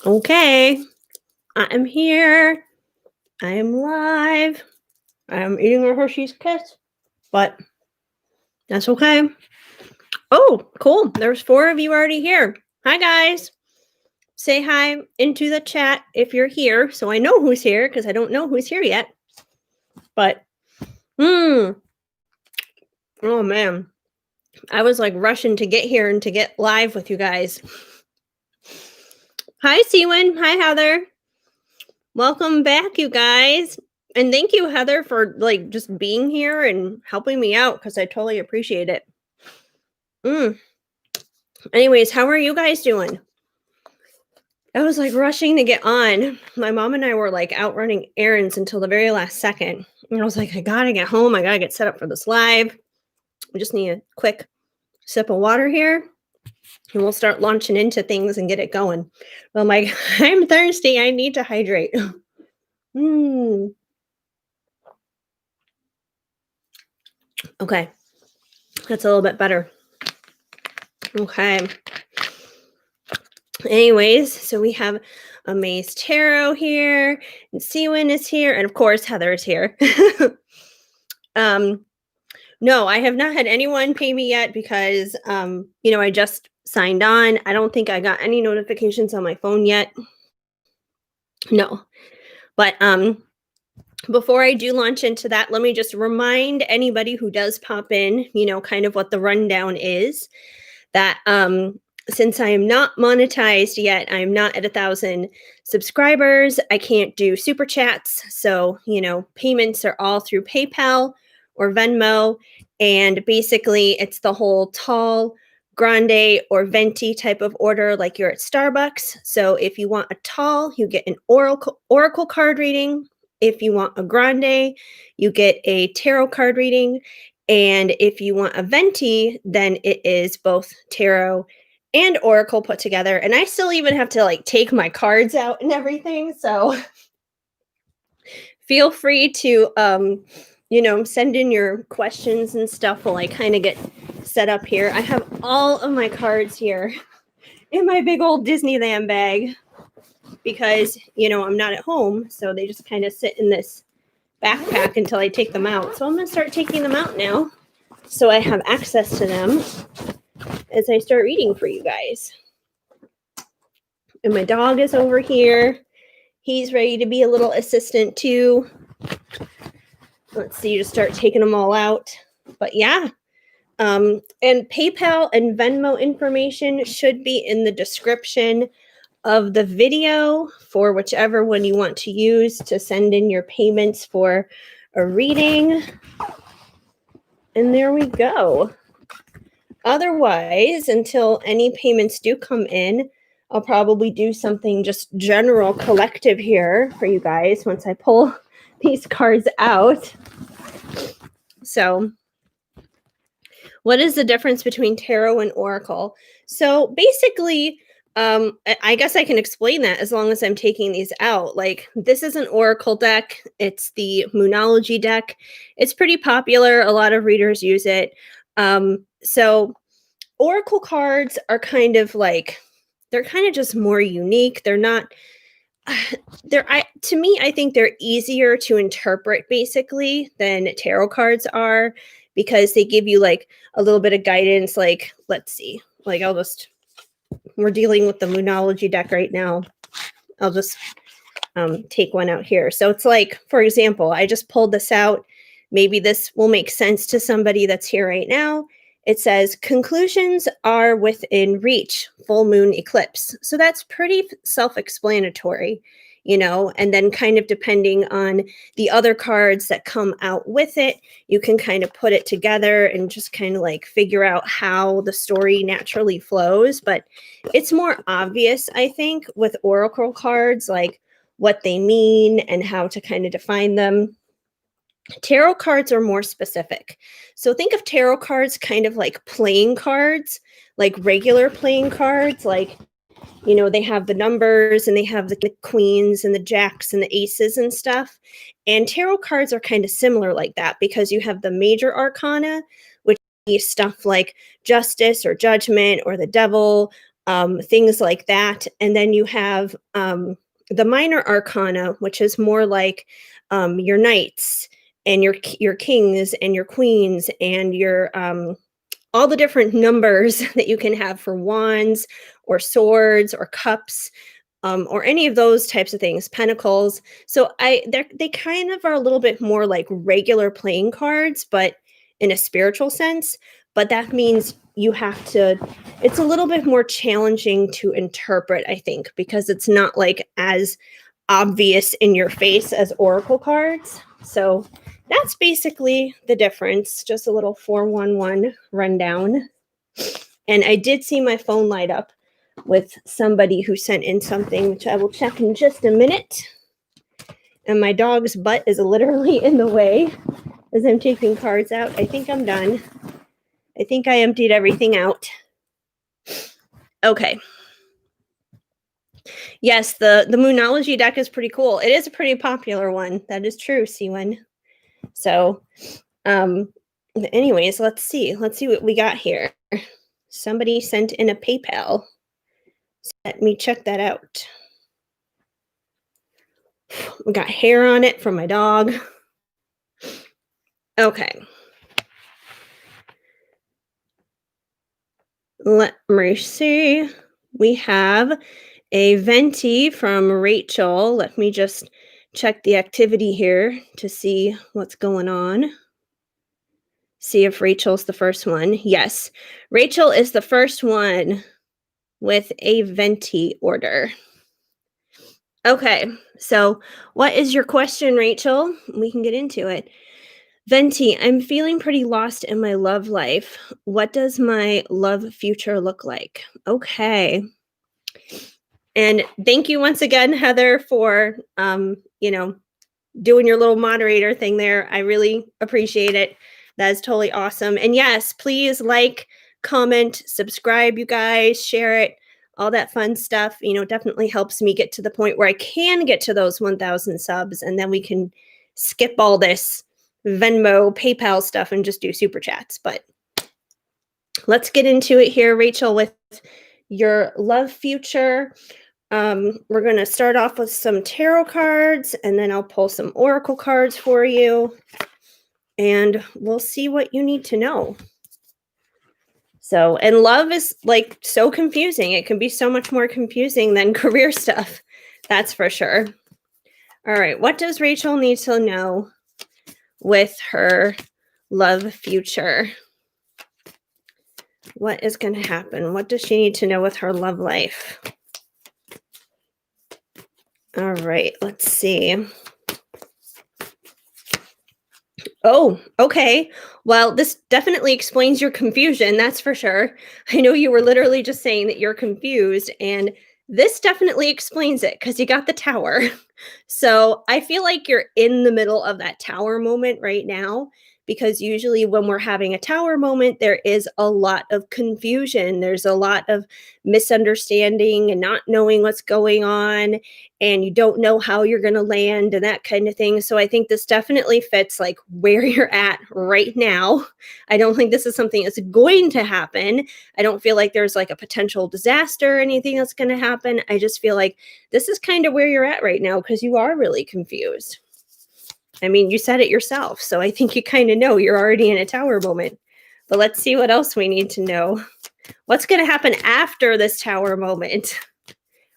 Okay, I am here. I am live. I am eating a Hershey's Kiss, but that's okay. Oh, cool. There's four of you already here. Hi, guys. Say hi into the chat if you're here, so I know who's here because I don't know who's here yet. But, oh man, I was like rushing to get here and to get live with you guys. Hi, Seawin. Hi, Heather. Welcome back, you guys. And thank you, Heather, for like just being here and helping me out because I totally appreciate it. Anyways, how are you guys doing? I was like rushing to get on. My mom and I were like out running errands until the very last second. And I was like, I gotta get home. I gotta get set up for this live. I just need a quick sip of water here. And we'll start launching into things and get it going. Well, I'm like, I'm thirsty. I need to hydrate. Okay. That's a little bit better. Okay. Anyways, so we have Amaze Tarot here, and Seawin is here, and of course Heather is here. No, I have not had anyone pay me yet because I just signed on. I don't think I got any notifications on my phone yet. No. But before I do launch into that, let me just remind anybody who does pop in, kind of what the rundown is. That since I am not monetized yet, I am not at 1,000 subscribers. I can't do super chats. So, payments are all through PayPal or Venmo. And basically, it's the whole tall, grande, or venti type of order, like you're at Starbucks. So, if you want a tall, you get an oracle card reading. If you want a grande, you get a tarot card reading. And if you want a venti, then it is both tarot and oracle put together. And I still even have to like take my cards out and everything. So feel free to send in your questions and stuff while I kind of get set up here. I have all of my cards here in my big old Disneyland bag because, I'm not at home. So they just kind of sit in this backpack until I take them out. So I'm going to start taking them out now so I have access to them as I start reading for you guys. And my dog is over here. He's ready to be a little assistant too. Let's see, just start taking them all out. But yeah. And PayPal and Venmo information should be in the description of the video for whichever one you want to use to send in your payments for a reading. And there we go. Otherwise, until any payments do come in, I'll probably do something just general collective here for you guys once I pull these cards out. So, what is the difference between tarot and oracle? So basically, I guess I can explain that as long as I'm taking these out. Like, this is an oracle deck. It's the Moonology deck. It's pretty popular. A lot of readers use it. So oracle cards are kind of like, they're kind of just more unique. They're not, to me, I think they're easier to interpret basically than tarot cards are because they give you like a little bit of guidance. Like, let's see, like we're dealing with the Moonology deck right now. I'll just take one out here. So it's like, for example, I just pulled this out. Maybe this will make sense to somebody that's here right now. It says conclusions are within reach, full moon eclipse. So that's pretty self-explanatory, and then kind of depending on the other cards that come out with it, you can kind of put it together and just kind of like figure out how the story naturally flows. But it's more obvious, I think, with oracle cards, like what they mean and how to kind of define them. Tarot cards are more specific. So think of tarot cards kind of like playing cards, like regular playing cards, like, they have the numbers and they have the queens and the jacks and the aces and stuff. And tarot cards are kind of similar like that because you have the major arcana, which is stuff like justice or judgment or the devil. things like that. And then you have the minor arcana, which is more like your knights and your kings and your queens and your all the different numbers that you can have for wands or swords or cups, or any of those types of things, pentacles. So they kind of are a little bit more like regular playing cards, but in a spiritual sense. But that means you have to. It's a little bit more challenging to interpret, I think, because it's not like as obvious in your face as oracle cards. So that's basically the difference. Just a little 411 rundown. And I did see my phone light up with somebody who sent in something, which I will check in just a minute. And my dog's butt is literally in the way as I'm taking cards out. I think I'm done. I think I emptied everything out. Okay. Yes, the Moonology deck is pretty cool. It is a pretty popular one. That is true, Siwen. So, anyways, let's see. Let's see what we got here. Somebody sent in a PayPal. So let me check that out. We got hair on it from my dog. Okay. Let me see. We have a Venti from Rachel. Let me just check the activity here to see what's going on. See if Rachel's the first one. Yes, Rachel is the first one with a Venti order. Okay, so what is your question, Rachel? We can get into it. Venti, I'm feeling pretty lost in my love life. What does my love future look like? Okay. And thank you once again, Heather, for doing your little moderator thing there. I really appreciate it. That is totally awesome. And yes, please like, comment, subscribe, you guys, share it, all that fun stuff. It definitely helps me get to the point where I can get to those 1,000 subs, and then we can skip all this Venmo, PayPal stuff and just do super chats. But let's get into it here, Rachel, with your love future. We're going to start off with some tarot cards, and then I'll pull some oracle cards for you, and we'll see what you need to know. So, and love is like so confusing. It can be so much more confusing than career stuff. That's for sure. All right. What does Rachel need to know with her love future? What is going to happen? What does she need to know with her love life? All right, let's see. Oh, okay. Well, this definitely explains your confusion, that's for sure. I know you were literally just saying that you're confused, and this definitely explains it because you got the tower. So I feel like you're in the middle of that tower moment right now, because usually when we're having a tower moment, there is a lot of confusion. There's a lot of misunderstanding and not knowing what's going on, and you don't know how you're going to land and that kind of thing. So I think this definitely fits like where you're at right now. I don't think this is something that's going to happen. I don't feel like there's like a potential disaster or anything that's going to happen. I just feel like this is kind of where you're at right now because you are really confused. I mean, you said it yourself, so I think you kind of know you're already in a tower moment. But let's see what else we need to know. What's going to happen after this tower moment?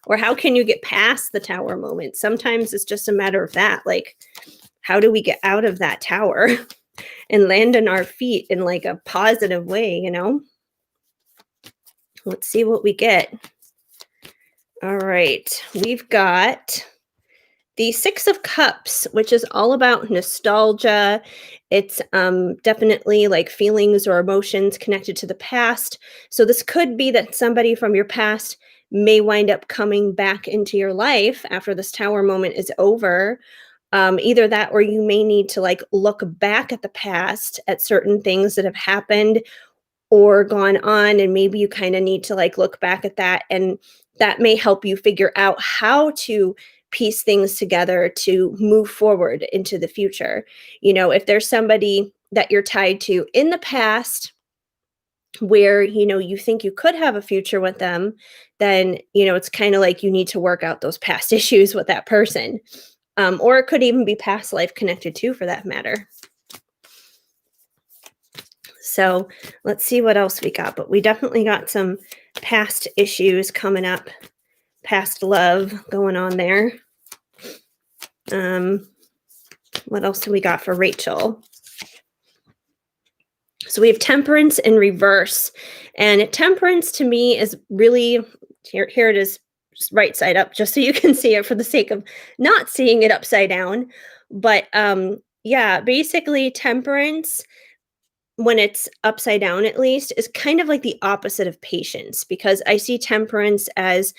Or how can you get past the tower moment? Sometimes it's just a matter of that. Like, how do we get out of that tower and land on our feet in like a positive way, Let's see what we get. All right. We've got the Six of Cups, which is all about nostalgia. It's definitely like feelings or emotions connected to the past. So this could be that somebody from your past may wind up coming back into your life after this tower moment is over. Either that, or you may need to like look back at the past at certain things that have happened or gone on, and maybe you kind of need to like look back at that, and that may help you figure out how to piece things together to move forward into the future. If there's somebody that you're tied to in the past where, you think you could have a future with them, then, it's kind of like you need to work out those past issues with that person. Or it could even be past life connected too, for that matter. So let's see what else we got. But we definitely got some past issues coming up, past love going on there. What else do we got for Rachel? So we have temperance in reverse. And temperance to me is really, here it is, right side up, just so you can see it for the sake of not seeing it upside down. But yeah, basically temperance, when it's upside down at least, is kind of like the opposite of patience, because I see temperance as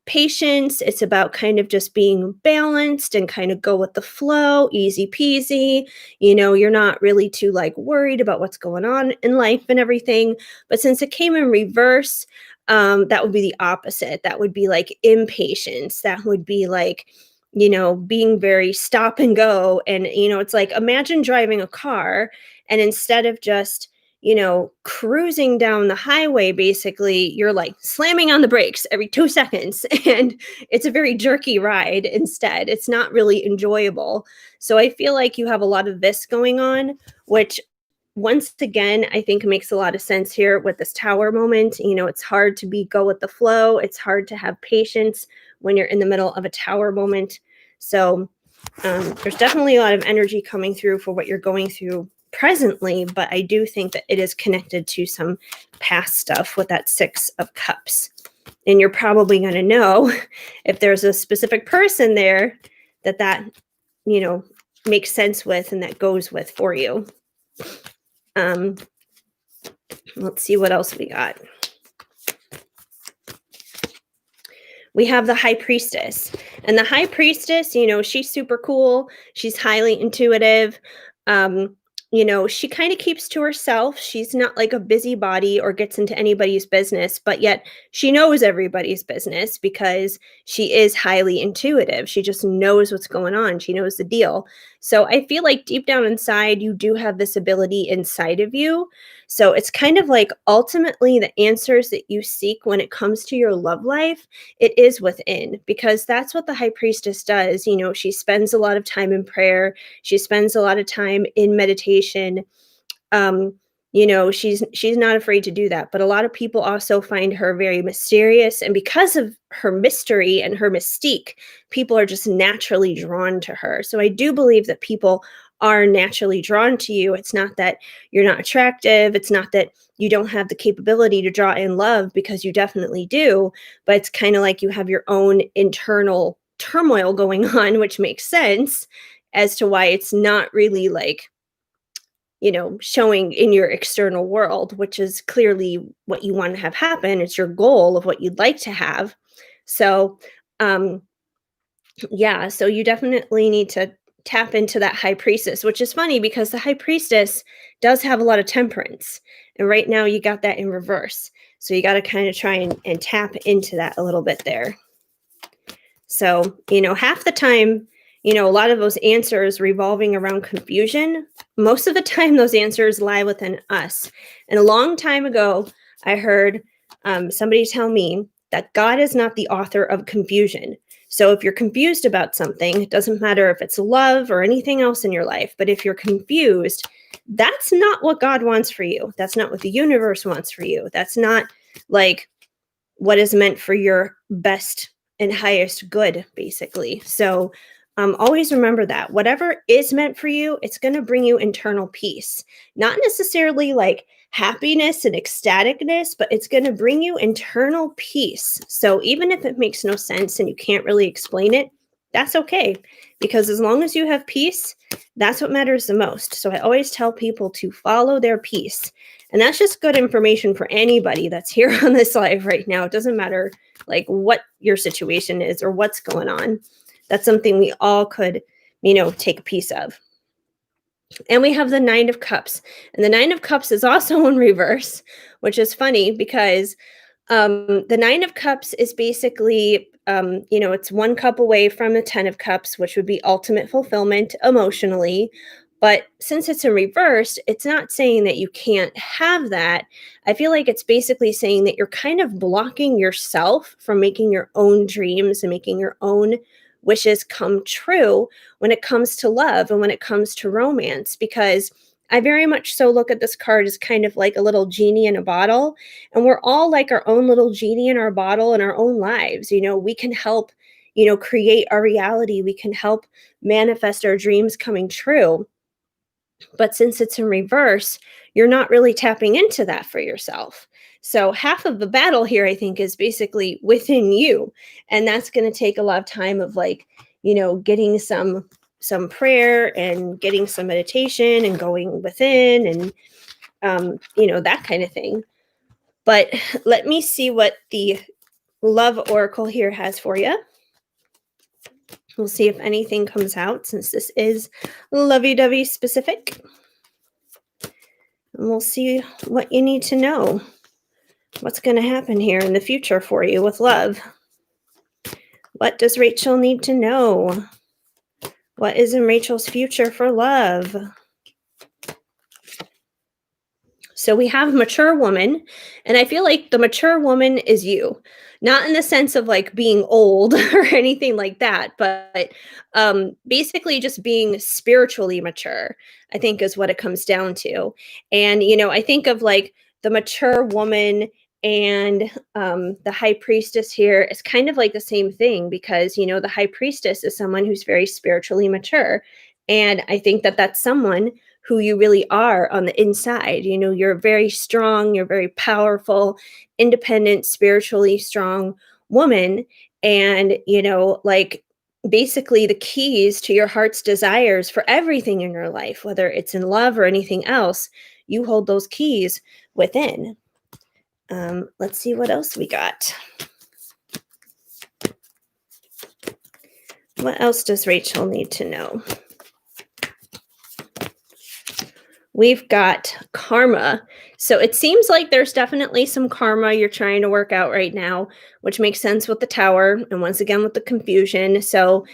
patience. It's about kind of just being balanced and kind of go with the flow, easy peasy. You're not really too like worried about what's going on in life and everything. But since it came in reverse, that would be the opposite. That would be like impatience. That would be like, being very stop and go. And, it's like, imagine driving a car, and instead of just, cruising down the highway, basically, you're like slamming on the brakes every 2 seconds. And it's a very jerky ride instead. It's not really enjoyable. So I feel like you have a lot of this going on, which once again, I think makes a lot of sense here with this tower moment. It's hard to go with the flow. It's hard to have patience when you're in the middle of a tower moment. So there's definitely a lot of energy coming through for what you're going through presently, but I do think that it is connected to some past stuff with that 6 of Cups. And you're probably going to know if there's a specific person there that makes sense with and that goes with for you. Let's see what else we got. We have the High Priestess. And the High Priestess, she's super cool. She's highly intuitive. She kind of keeps to herself. She's not like a busybody or gets into anybody's business, but yet she knows everybody's business because she is highly intuitive. She just knows what's going on. She knows the deal. So I feel like deep down inside, you do have this ability inside of you. So it's kind of like ultimately the answers that you seek when it comes to your love life, it is within, because that's what the High Priestess does. She spends a lot of time in prayer. She spends a lot of time in meditation. She's not afraid to do that. But a lot of people also find her very mysterious. And because of her mystery and her mystique, people are just naturally drawn to her. So I do believe that people are naturally drawn to you. It's not that you're not attractive. It's not that you don't have the capability to draw in love, because you definitely do. But it's kind of like you have your own internal turmoil going on, which makes sense as to why it's not really like, showing in your external world, which is clearly what you want to have happen. It's your goal of what you'd like to have. So, yeah, so you definitely need to tap into that High Priestess, which is funny because the High Priestess does have a lot of temperance. And right now you got that in reverse. So you got to kind of try and tap into that a little bit there. So, half the time, a lot of those answers revolving around confusion, most of the time those answers lie within us. And a long time ago, I heard somebody tell me that God is not the author of confusion. So if you're confused about something, it doesn't matter if it's love or anything else in your life, but if you're confused, that's not what God wants for you. That's not what the universe wants for you. That's not like what is meant for your best and highest good, basically. So always remember that whatever is meant for you, it's going to bring you internal peace, not necessarily like happiness and ecstaticness, but it's going to bring you internal peace. So even if it makes no sense and you can't really explain it, that's okay. Because as long as you have peace, that's what matters the most. So I always tell people to follow their peace. And that's just good information for anybody that's here on this live right now. It doesn't matter like what your situation is or what's going on. That's something we all could, take a piece of. And we have the 9 of Cups. And the 9 of Cups is also in reverse, which is funny because the 9 of Cups is basically, it's 1 cup away from the 10 of Cups, which would be ultimate fulfillment emotionally. But since it's in reverse, it's not saying that you can't have that. I feel like it's basically saying that you're kind of blocking yourself from making your own dreams and making your own wishes come true when it comes to love and when it comes to romance. Because I very much so look at this card as kind of like a little genie in a bottle. And we're all like our own little genie in our bottle in our own lives. We can help, create our reality. We can help manifest our dreams coming true, but since it's in reverse, you're not really tapping into that for yourself. So half of the battle here, I think, is basically within you. And that's going to take a lot of time of like, getting some prayer and getting some meditation and going within and that kind of thing. But let me see what the love oracle here has for you. We'll see if anything comes out since this is lovey-dovey specific. And we'll see what you need to know. What's going to happen here in the future for you with love? What does Rachel need to know? What is in Rachel's future for love? So we have mature woman, and I feel like the mature woman is you. Not in the sense of like being old or anything like that, but basically just being spiritually mature, I think is what it comes down to. And, I think of like the mature woman and the high priestess here is kind of like the same thing because, the high priestess is someone who's very spiritually mature. And I think that that's someone who you really are on the inside. You're very strong, you're very powerful, independent, spiritually strong woman. And, like basically the keys to your heart's desires for everything in your life, whether it's in love or anything else, you hold those keys within. Let's see what else we got. What else does Rachel need to know? We've got karma. So it seems like there's definitely some karma you're trying to work out right now, which makes sense with the tower and once again with the confusion. So,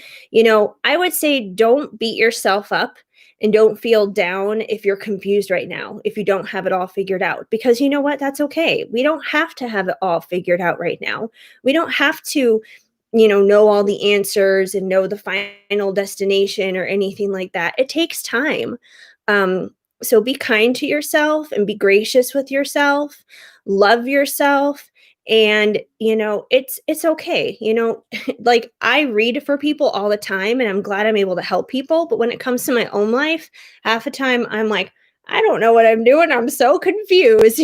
I would say don't beat yourself up and don't feel down if you're confused right now, if you don't have it all figured out, because you know what? That's okay. We don't have to have it all figured out right now. We don't have to know all the answers and know the final destination or anything like that. It takes time. So be kind to yourself and be gracious with yourself, love yourself, and it's okay. Like I read for people all the time and I'm glad I'm able to help people, but when it comes to my own life, half the time I'm like, I don't know what I'm doing. I'm so confused,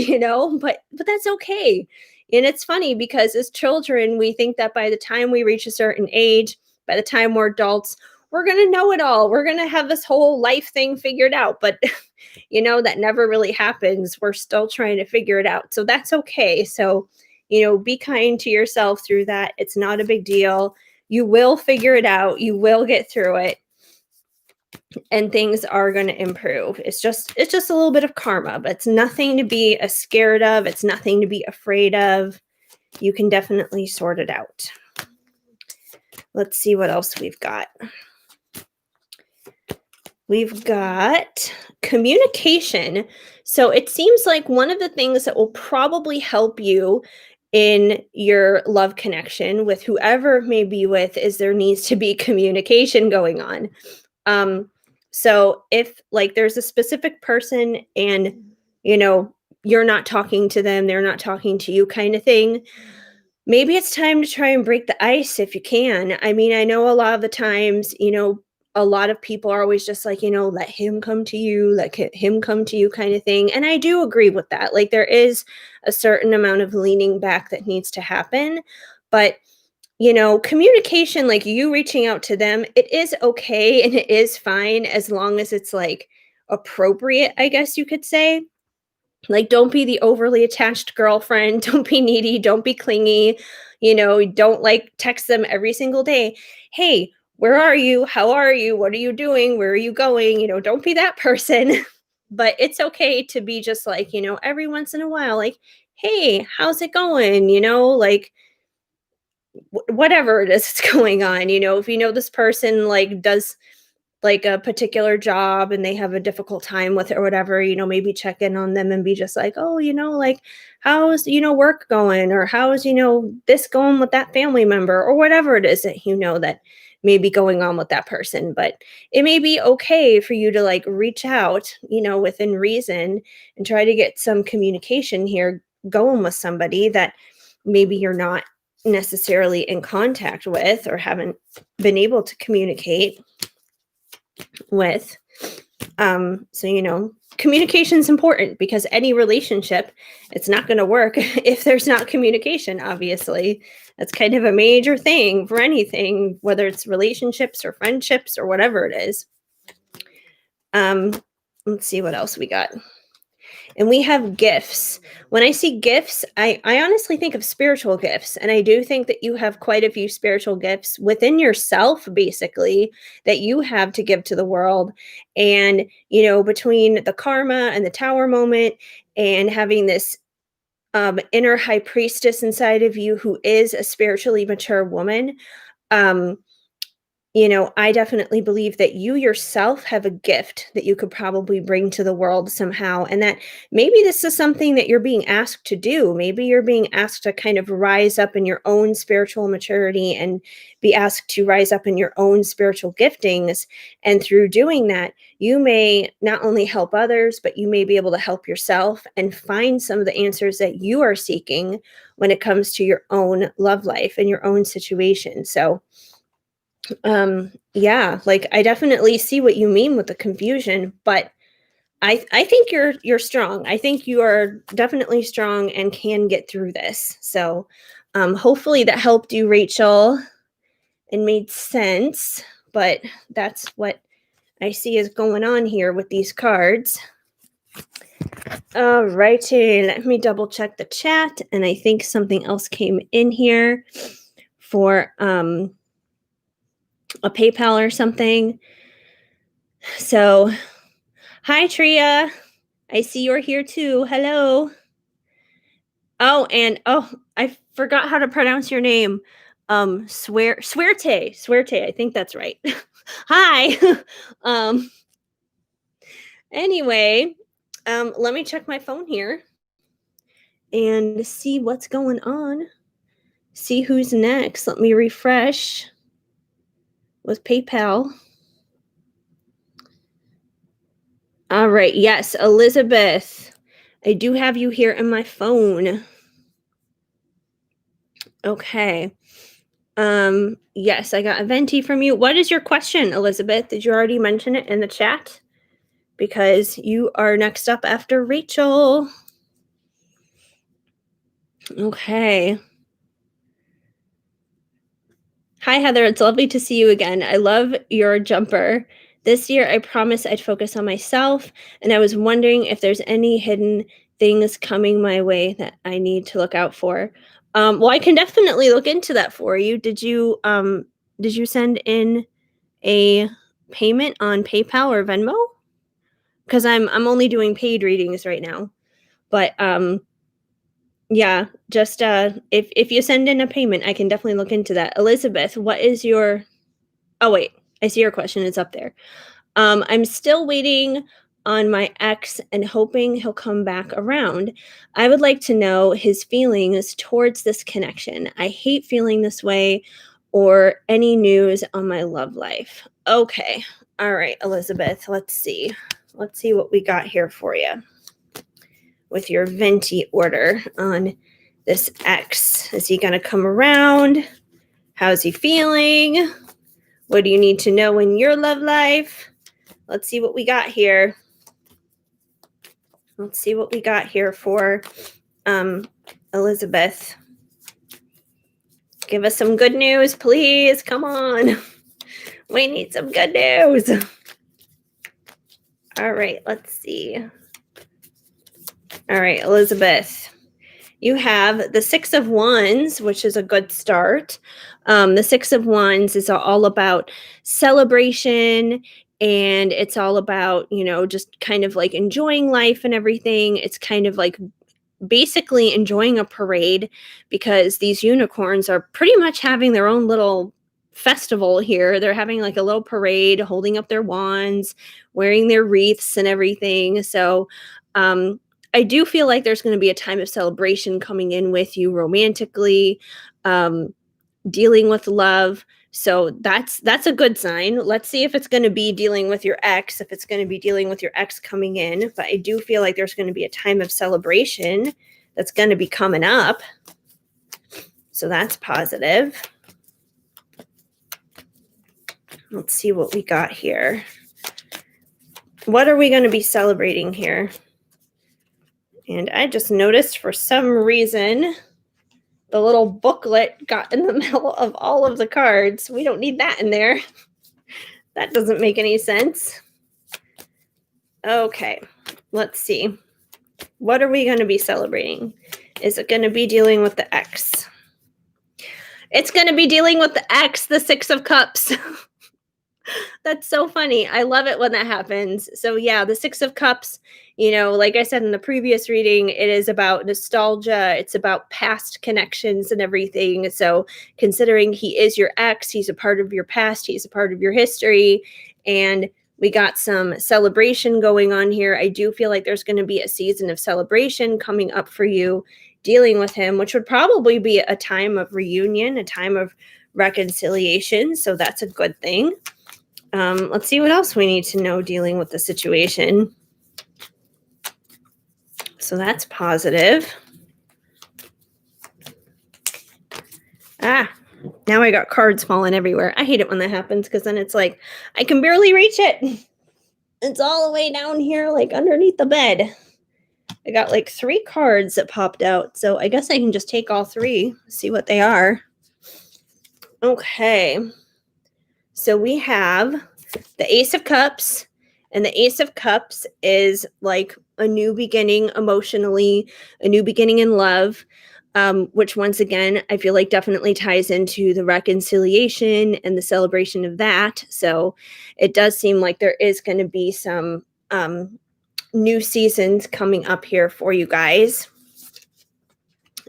but that's okay. And it's funny because as children, we think that by the time we reach a certain age, by the time we're adults, we're going to know it all. We're going to have this whole life thing figured out. But, that never really happens. We're still trying to figure it out. So that's okay. So, be kind to yourself through that. It's not a big deal. You will figure it out. You will get through it. And things are going to improve. It's just a little bit of karma, but it's nothing to be scared of. It's nothing to be afraid of. You can definitely sort it out. Let's see what else we've got. We've got communication. So it seems like one of the things that will probably help you in your love connection with whoever it may be with is there needs to be communication going on. So if like there's a specific person and, you're not talking to them, they're not talking to you kind of thing, maybe it's time to try and break the ice if you can. I mean, I know a lot of the times, a lot of people are always just like, let him come to you, let him come to you kind of thing. And I do agree with that. Like there is a certain amount of leaning back that needs to happen. But, communication, like you reaching out to them, it is okay and it is fine as long as it's like appropriate, I guess you could say. Like, don't be the overly attached girlfriend. Don't be needy. Don't be clingy. Don't like text them every single day. Hey, where are you? How are you? What are you doing? Where are you going? Don't be that person. But it's okay to be just like, every once in a while, like, hey, how's it going? Like, whatever it is that's going on. If this person like does like a particular job and they have a difficult time with it or whatever, maybe check in on them and be just like, oh, like, how's, work going, or how's, this going with that family member, or whatever it is that that may be going on with that person. But it may be okay for you to like reach out, within reason, and try to get some communication here going with somebody that maybe you're not necessarily in contact with or haven't been able to communicate with. So communication is important, because any relationship, it's not going to work if there's not communication. Obviously, that's kind of a major thing for anything, whether it's relationships or friendships or whatever it is. Let's see what else we got. And we have gifts. When I see gifts, I honestly think of spiritual gifts. And I do think that you have quite a few spiritual gifts within yourself, basically, that you have to give to the world. And, between the karma and the tower moment and having this inner high priestess inside of you who is a spiritually mature woman, um, I definitely believe that you yourself have a gift that you could probably bring to the world somehow. And that maybe this is something that you're being asked to do. Maybe you're being asked to kind of rise up in your own spiritual maturity and be asked to rise up in your own spiritual giftings. And through doing that, you may not only help others, but you may be able to help yourself and find some of the answers that you are seeking when it comes to your own love life and your own situation. So, yeah, like I definitely see what you mean with the confusion, but I think you're strong. I think you are definitely strong and can get through this. So hopefully that helped you, Rachel, and made sense. But that's what I see is going on here with these cards. All righty, let me double check the chat, and I think something else came in here for a PayPal or something. So, hi Tria, I see you're here too. Hello. Oh, and I forgot how to pronounce your name. Suerte. I think that's right. Hi. um anyway, let me check my phone here and see what's going on. See who's next. Let me refresh with PayPal. All right. Yes, Elizabeth. I do have you here in my phone. Okay. Yes, I got a Venti from you. What is your question, Elizabeth? Did you already mention it in the chat? Because you are next up after Rachel. Okay. Hi, Heather. It's lovely to see you again. I love your jumper. This year, I promised I'd focus on myself, and I was wondering if there's any hidden things coming my way that I need to look out for. Well, I can definitely look into that for you. Did you send in a payment on PayPal or Venmo? Because I'm only doing paid readings right now. But yeah, just if you send in a payment, I can definitely look into that. Elizabeth, what is your Oh wait, I see your question. It's up there. I'm still waiting on my ex and hoping he'll come back around. I would like to know his feelings towards this connection. I hate feeling this way, or any news on my love life. Okay. All right, Elizabeth, let's see. Let's see what we got here for you with your Venti order on this ex. Is he going to come around? How's he feeling? What do you need to know in your love life? Let's see what we got here. Let's see what we got here for Elizabeth. Give us some good news, please. Come on. We need some good news. All right, let's see. All right, Elizabeth. You have the Six of Wands, which is a good start. The Six of Wands is all about celebration, and it's all about, just kind of like enjoying life and everything. It's kind of like basically enjoying a parade, because these unicorns are pretty much having their own little festival here. They're having like a little parade, holding up their wands, wearing their wreaths and everything. So I do feel like there's going to be a time of celebration coming in with you romantically, um, dealing with love. So that's a good sign. Let's see if it's going to be dealing with your ex, if it's going to be dealing with your ex coming in. But I do feel like there's going to be a time of celebration that's going to be coming up. So that's positive. Let's see what we got here. What are we going to be celebrating here? And I just noticed for some reason the little booklet got in the middle of all of the cards. We don't need that in there. That doesn't make any sense. Okay, let's see. What are we going to be celebrating? Is it going to be dealing with the ex? It's going to be dealing with the ex, the Six of Cups. That's so funny. I love it when that happens. So yeah, the Six of Cups, like I said in the previous reading, it is about nostalgia. It's about past connections and everything. So considering he is your ex, he's a part of your past, he's a part of your history, and we got some celebration going on here. I do feel like there's going to be a season of celebration coming up for you dealing with him, which would probably be a time of reunion, a time of reconciliation. So that's a good thing. Let's see what else we need to know dealing with the situation. So that's positive. Now I got cards falling everywhere. I hate it when that happens because then it's like I can barely reach it. It's all the way down here, like underneath the bed. I got like 3 cards that popped out. So I guess I can just take all 3, see what they are. Okay. So we have the Ace of Cups, and the Ace of Cups is like a new beginning emotionally, a new beginning in love, which once again, I feel like definitely ties into the reconciliation and the celebration of that. So it does seem like there is going to be some new seasons coming up here for you guys.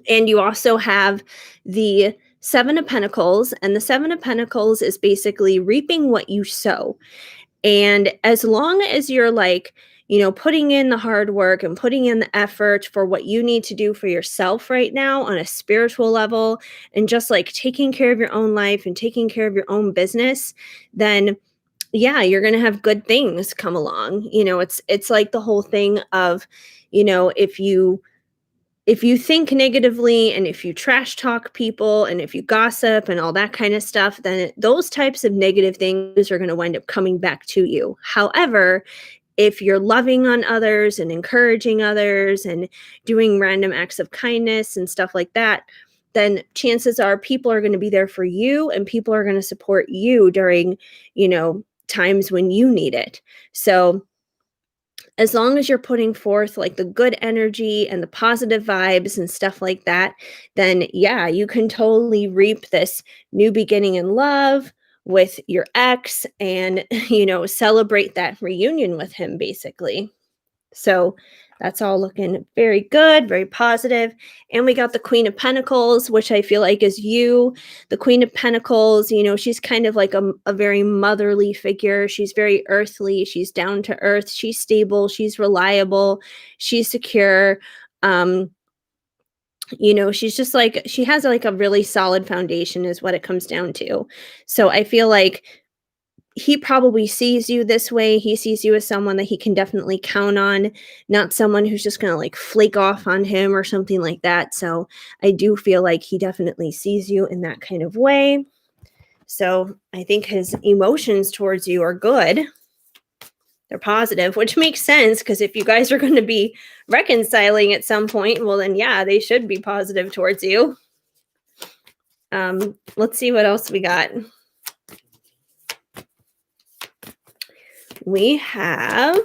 And you also have the Seven of Pentacles, and the Seven of Pentacles is basically reaping what you sow. And as long as you're like, putting in the hard work and putting in the effort for what you need to do for yourself right now on a spiritual level, and just like taking care of your own life and taking care of your own business, then yeah, you're going to have good things come along. It's like the whole thing of, if you think negatively and if you trash talk people and if you gossip and all that kind of stuff, then those types of negative things are going to wind up coming back to you. However, if you're loving on others and encouraging others and doing random acts of kindness and stuff like that, then chances are people are going to be there for you and people are going to support you during, times when you need it. So as long as you're putting forth like the good energy and the positive vibes and stuff like that, then yeah, you can totally reap this new beginning in love with your ex and, celebrate that reunion with him basically. So that's all looking very good, very positive. And we got the Queen of Pentacles, which I feel like is you. The Queen of Pentacles, she's kind of like a very motherly figure. She's very earthly. She's down to earth. She's stable. She's reliable. She's secure. She's just like, she has like a really solid foundation is what it comes down to. So I feel like he probably sees you this way. He sees you as someone that he can definitely count on, not someone who's just going to like flake off on him or something like that. So I do feel like he definitely sees you in that kind of way. So I think his emotions towards you are good. They're positive, which makes sense because if you guys are going to be reconciling at some point, well then yeah, they should be positive towards you. Let's see what else we got. We have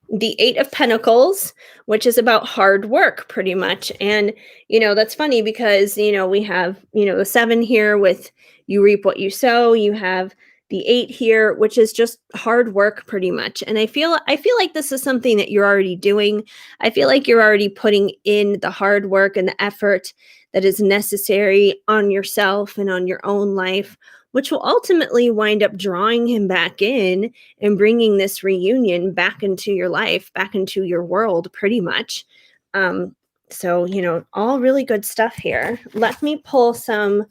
the Eight of Pentacles, which is about hard work pretty much. And, that's funny because, we have, the 7 here with you reap what you sow. You have the 8 here, which is just hard work pretty much. And I feel like this is something that you're already doing. I feel like you're already putting in the hard work and the effort that is necessary on yourself and on your own life, which will ultimately wind up drawing him back in and bringing this reunion back into your life, back into your world, pretty much. So, all really good stuff here. Let me pull some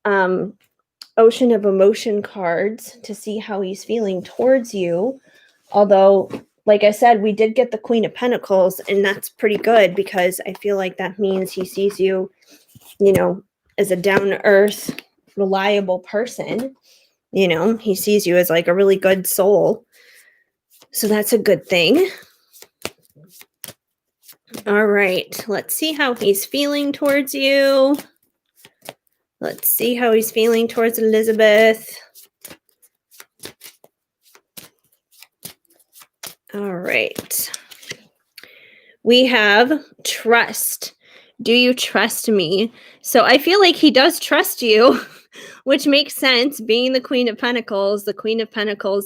um, Ocean of Emotion cards to see how he's feeling towards you. Although, like I said, we did get the Queen of Pentacles, and that's pretty good because I feel like that means he sees you, as a down to earth, reliable person. He sees you as like a really good soul. So that's a good thing. All right, let's see how he's feeling towards you. Let's see how he's feeling towards Elizabeth. All right. We have trust. Do you trust me? So I feel like he does trust you, which makes sense. Being the Queen of Pentacles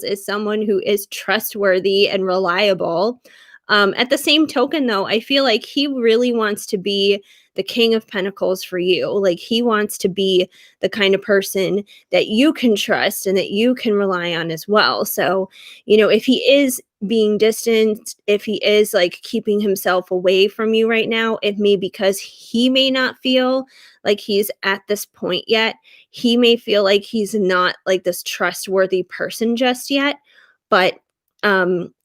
is someone who is trustworthy and reliable. At the same token, though, I feel like he really wants to be the King of Pentacles for you. Like he wants to be the kind of person that you can trust and that you can rely on as well. So, if he is being distant, if he is like keeping himself away from you right now, it may because he may not feel like he's at this point yet. He may feel like he's not like this trustworthy person just yet, but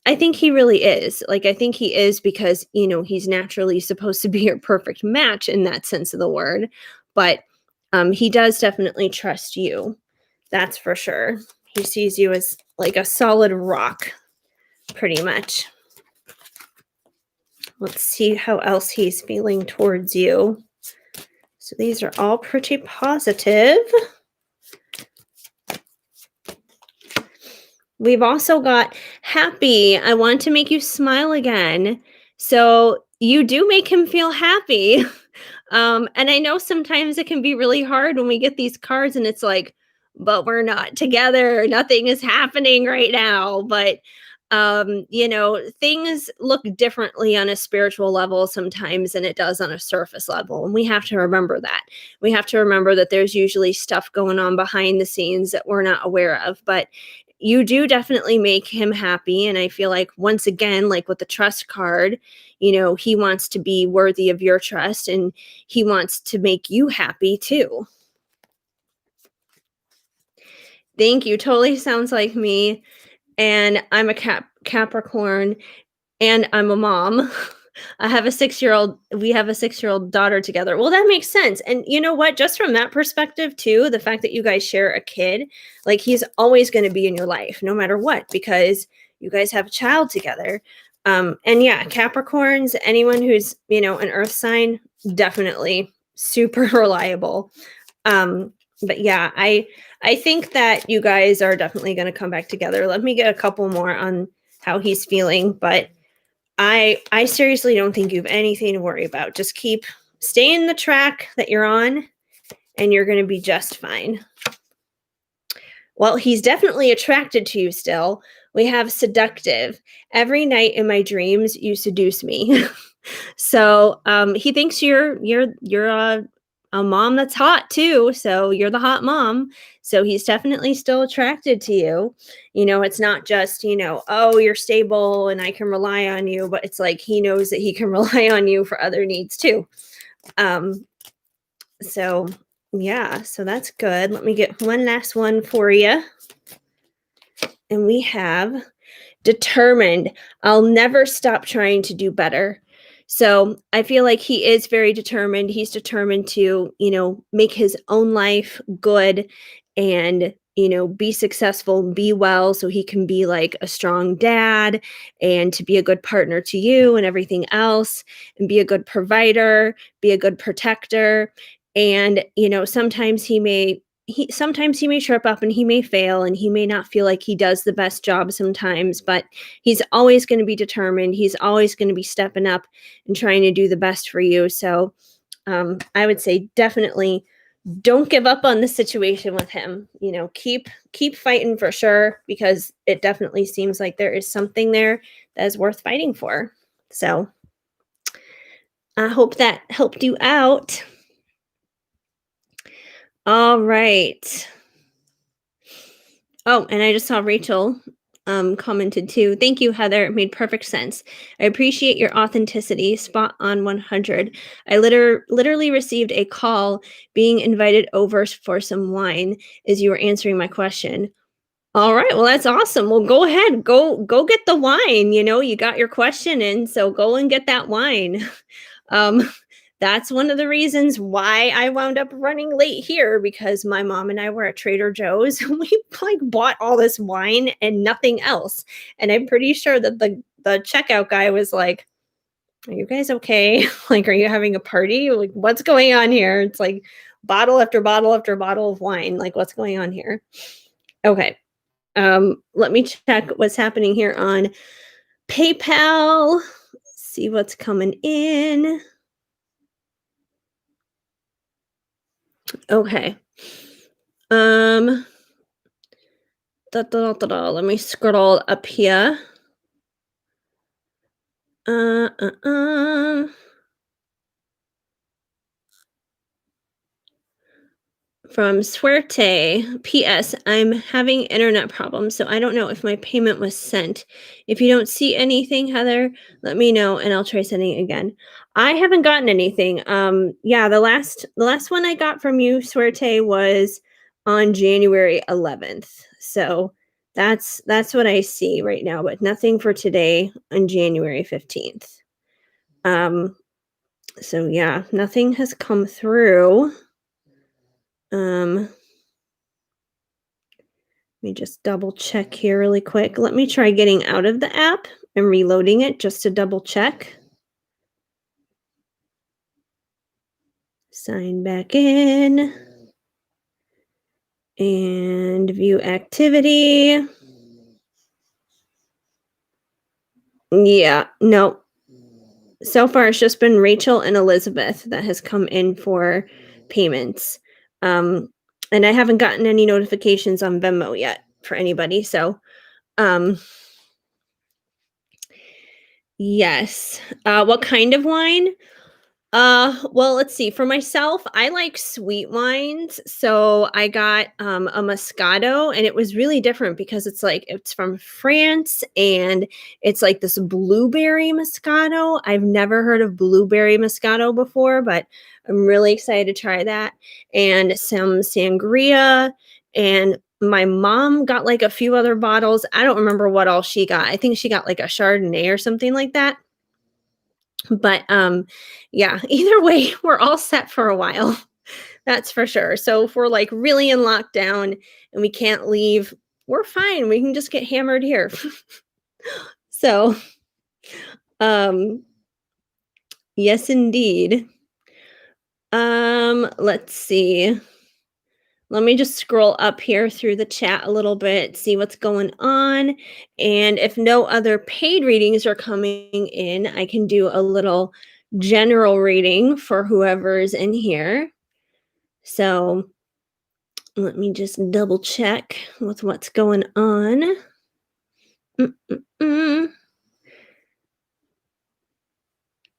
I think he really is. Like I think he is because, he's naturally supposed to be your perfect match in that sense of the word, but he does definitely trust you. That's for sure. He sees you as like a solid rock, pretty much. Let's see how else he's feeling towards you. So these are all pretty positive. We've also got happy. I want to make you smile again. So you do make him feel happy. And I know sometimes it can be really hard when we get these cards and it's like, but we're not together. Nothing is happening right now. But things look differently on a spiritual level sometimes than it does on a surface level. And we have to remember that. We have to remember that there's usually stuff going on behind the scenes that we're not aware of. But you do definitely make him happy. And I feel like, once again, like with the trust card, he wants to be worthy of your trust and he wants to make you happy too. Thank you. Totally sounds like me. And I'm a Capricorn and I'm a mom. I have a 6-year-old. We have a 6-year-old daughter together. Well, that makes sense. And you know what? Just from that perspective, too, the fact that you guys share a kid, like he's always going to be in your life, no matter what, because you guys have a child together. And yeah, Capricorns, anyone who's, an earth sign, definitely super reliable. But yeah, I think that you guys are definitely going to come back together. Let me get a couple more on how he's feeling, but I seriously don't think you have anything to worry about. Just stay in the track that you're on and you're going to be just fine. Well, he's definitely attracted to you still. We have seductive. Every night in my dreams, you seduce me. So he thinks you're a mom that's hot too. So you're the hot mom. So he's definitely still attracted to you. It's not just, oh, you're stable and I can rely on you, but it's like he knows that he can rely on you for other needs too. So yeah, so that's good. Let me get one last one for you. And we have determined. I'll never stop trying to do better. So I feel like he is very determined. He's determined to, make his own life good and, be successful, be well, so he can be like a strong dad and to be a good partner to you and everything else and be a good provider, be a good protector. And, sometimes he may trip up and he may fail and he may not feel like he does the best job sometimes, but he's always going to be determined. He's always going to be stepping up and trying to do the best for you. So I would say definitely don't give up on the situation with him. Keep fighting for sure, because it definitely seems like there is something there that is worth fighting for. So I hope that helped you out. All right. Oh, and I just saw Rachel commented too. Thank you, Heather. It made perfect sense. I appreciate your authenticity. Spot on 100. I literally received a call being invited over for some wine as you were answering my question. All right, well that's awesome. Well, go ahead. Go get the wine. You got your question in, so go and get that wine. Um, that's one of the reasons why I wound up running late here because my mom and I were at Trader Joe's and we like bought all this wine and nothing else. And I'm pretty sure that the checkout guy was like, "Are you guys okay? Like, are you having a party? Like, what's going on here?" It's like bottle after bottle after bottle of wine. Like, what's going on here? Okay. Let me check what's happening here on PayPal. See what's coming in. Okay. Um, let me scroll up here. Uh, uh, uh. From Suerte. P.S. I'm having internet problems, so I don't know if my payment was sent. If you don't see anything, Heather, let me know and I'll try sending it again. I haven't gotten anything. Yeah, the last one I got from you, Suerte, was on January 11th. So that's what I see right now, but nothing for today on January 15th. Um, so yeah, nothing has come through. Let me just double check here really quick. Let me try getting out of the app and reloading it just to double check. Sign back in and view activity. Yeah, no. So far, it's just been Rachel and Elizabeth that has come in for payments. Um, and I haven't gotten any notifications on Venmo yet for anybody. So, um, yes. What kind of wine? Well, let's see. For myself, I like sweet wines. So I got a Moscato and it was really different because it's from France and it's like this blueberry Moscato. I've never heard of blueberry Moscato before, but I'm really excited to try that. And some sangria, and my mom got like a few other bottles. I don't remember what all she got. I think she got like a Chardonnay or something like that. But, yeah, either way, we're all set for a while. That's for sure. So if we're, like, really in lockdown and we can't leave, we're fine. We can just get hammered here. So, um, yes, indeed. Let's see. Let me just scroll up here through the chat a little bit, see what's going on. And if no other paid readings are coming in, I can do a little general reading for whoever's in here. So let me just double check with what's going on. Mm-mm-mm.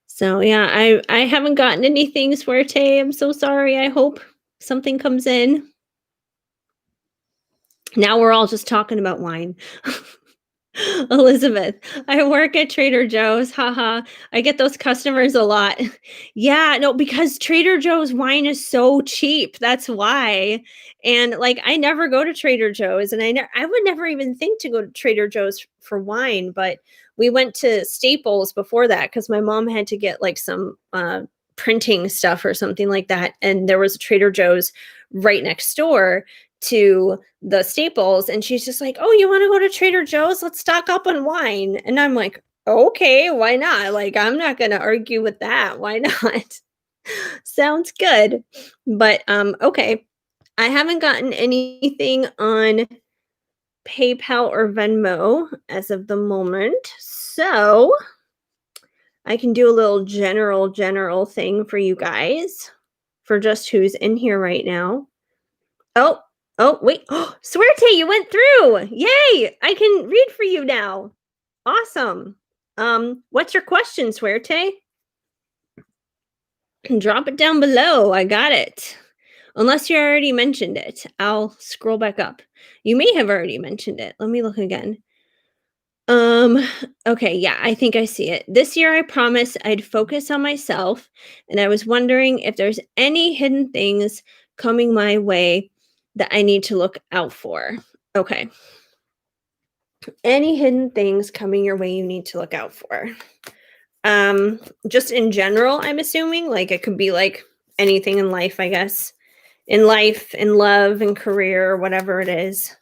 So yeah, I haven't gotten anything, Suerte. I'm so sorry. I hope something comes in. Now we're all just talking about wine. Elizabeth, I work at Trader Joe's. Haha. I get those customers a lot. Yeah, no, because Trader Joe's wine is so cheap. That's why. And like I never go to Trader Joe's and I would never even think to go to Trader Joe's for wine, but we went to Staples before that cuz my mom had to get like some printing stuff or something like that, and there was a Trader Joe's right next door to the Staples, and she's just like, "Oh, you wanna go to Trader Joe's? Let's stock up on wine." And I'm like, "Okay, why not?" Like, I'm not gonna argue with that. Why not? Sounds good. But, okay. I haven't gotten anything on PayPal or Venmo as of the moment, so I can do a little general thing for you guys for just who's in here right now. Oh, oh, wait. Oh, Suerte, you went through. Yay! I can read for you now. Awesome. What's your question, Suerte? Drop it down below. I got it. Unless you already mentioned it. I'll scroll back up. You may have already mentioned it. Let me look again. Um, okay, yeah, I think I see it. This year I promised I'd focus on myself, and I was wondering if there's any hidden things coming my way that I need to look out for. Okay. Any hidden things coming your way you need to look out for. Just in general, I'm assuming, like it could be like anything in life, I guess. In life, in love, in career, whatever it is.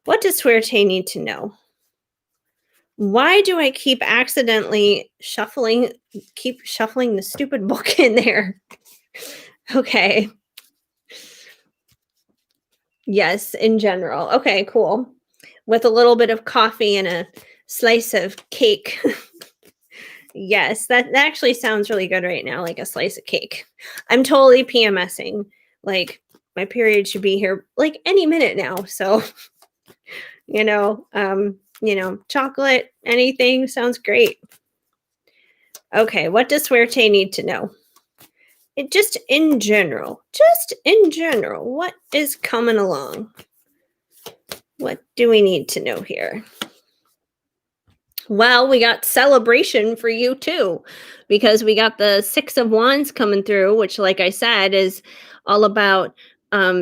What does Suerte need to know? Why do I keep shuffling the stupid book in there? Okay. Yes, in general. Okay, cool. With a little bit of coffee and a slice of cake. Yes, that actually sounds really good right now, like a slice of cake. I'm totally PMSing. Like my period should be here like any minute now. So, chocolate, anything sounds great. Okay, what does Suerte need to know? Just in general, what is coming along? What do we need to know here? Well, we got celebration for you too, because we got the Six of Wands coming through, which, like I said, is all about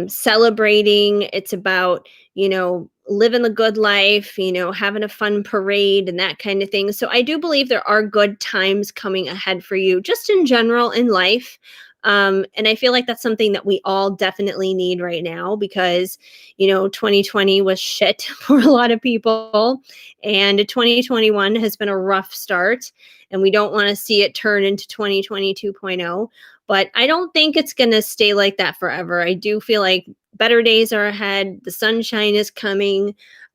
celebrating. It's about, living the good life, having a fun parade and that kind of thing. So I do believe there are good times coming ahead for you, just in general in life. And I feel like that's something that we all definitely need right now because, 2020 was shit for a lot of people. And 2021 has been a rough start, and we don't want to see it turn into 2020 2.0. But I don't think it's going to stay like that forever. I do feel like better days are ahead. The sunshine is coming.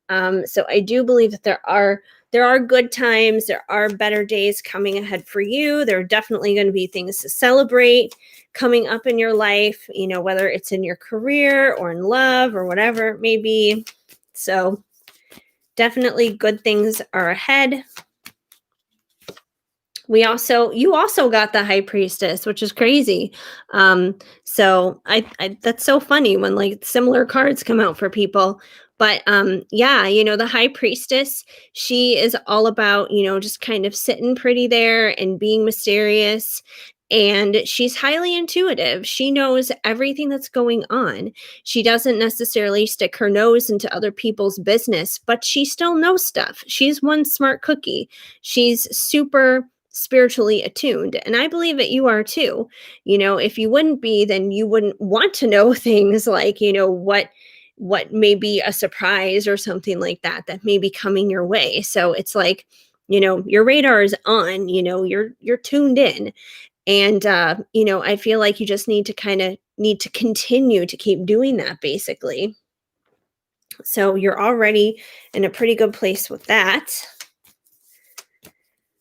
So I do believe that there are good times. There are better days coming ahead for you. There are definitely going to be things to celebrate coming up in your life, whether it's in your career or in love or whatever it may be. So definitely good things are ahead. You also got the High Priestess, which is crazy. So I that's so funny when like similar cards come out for people. But yeah, the High Priestess, she is all about, just kind of sitting pretty there and being mysterious. And she's highly intuitive. She knows everything that's going on. She doesn't necessarily stick her nose into other people's business, but she still knows stuff. She's one smart cookie. She's super spiritually attuned, and I believe that you are too. If you wouldn't be, then you wouldn't want to know things like, what may be a surprise or something like that may be coming your way. So it's like, your radar is on, you're tuned in. And I feel like you just need to continue to keep doing that, basically. So you're already in a pretty good place with that.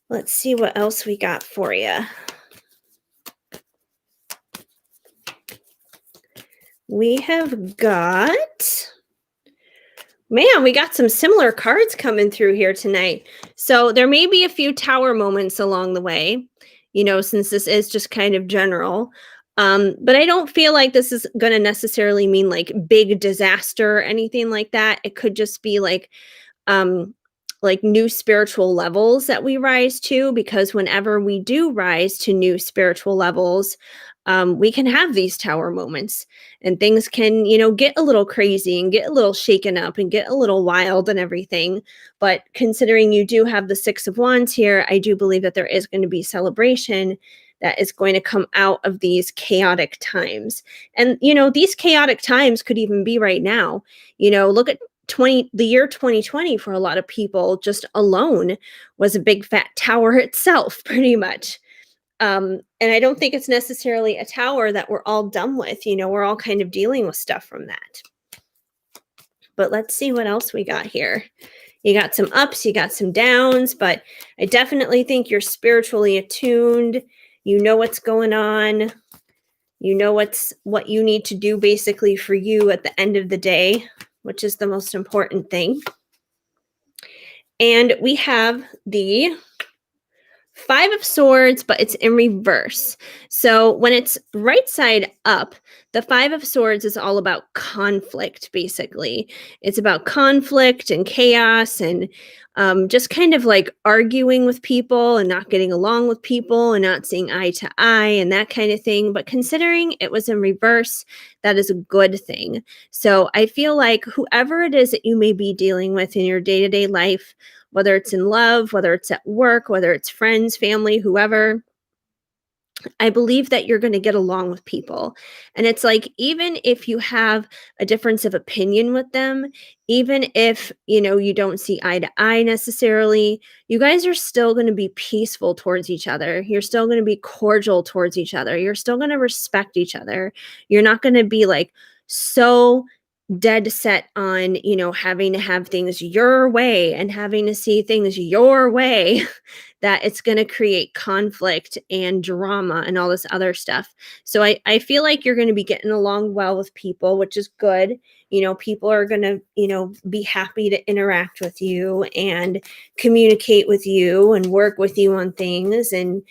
Let's see what else we got for you. We have got, man, we got some similar cards coming through here tonight. So there may be a few tower moments along the way, since this is just kind of general. But I don't feel like this is going to necessarily mean like big disaster or anything like that. It could just be um, like new spiritual levels that we rise to, because whenever we do rise to new spiritual levels, we can have these tower moments, and things can, get a little crazy and get a little shaken up and get a little wild and everything. But considering you do have the Six of Wands here, I do believe that there is going to be celebration that is going to come out of these chaotic times. And, these chaotic times could even be right now. Look at the year 2020 for a lot of people just alone was a big fat tower itself, pretty much. And I don't think it's necessarily a tower that we're all done with. We're all kind of dealing with stuff from that. But let's see what else we got here. You got some ups, you got some downs, but I definitely think you're spiritually attuned. You know what's going on. You know what you need to do basically for you at the end of the day, which is the most important thing. And we have the Five of Swords, but it's in reverse. So when it's right side up, The Five of Swords is all about conflict, basically. It's about conflict and chaos and just kind of like arguing with people and not getting along with people and not seeing eye to eye and that kind of thing. But considering it was in reverse, that is a good thing. So I feel like whoever it is that you may be dealing with in your day to day life, whether it's in love, whether it's at work, whether it's friends, family, whoever, I believe that you're going to get along with people. And it's like, even if you have a difference of opinion with them, even if, you don't see eye to eye necessarily, you guys are still going to be peaceful towards each other. You're still going to be cordial towards each other. You're still going to respect each other. You're not going to be like so dead set on, having to have things your way and having to see things your way that it's going to create conflict and drama and all this other stuff. So I feel like you're going to be getting along well with people, which is good. People are going to, be happy to interact with you and communicate with you and work with you on things and,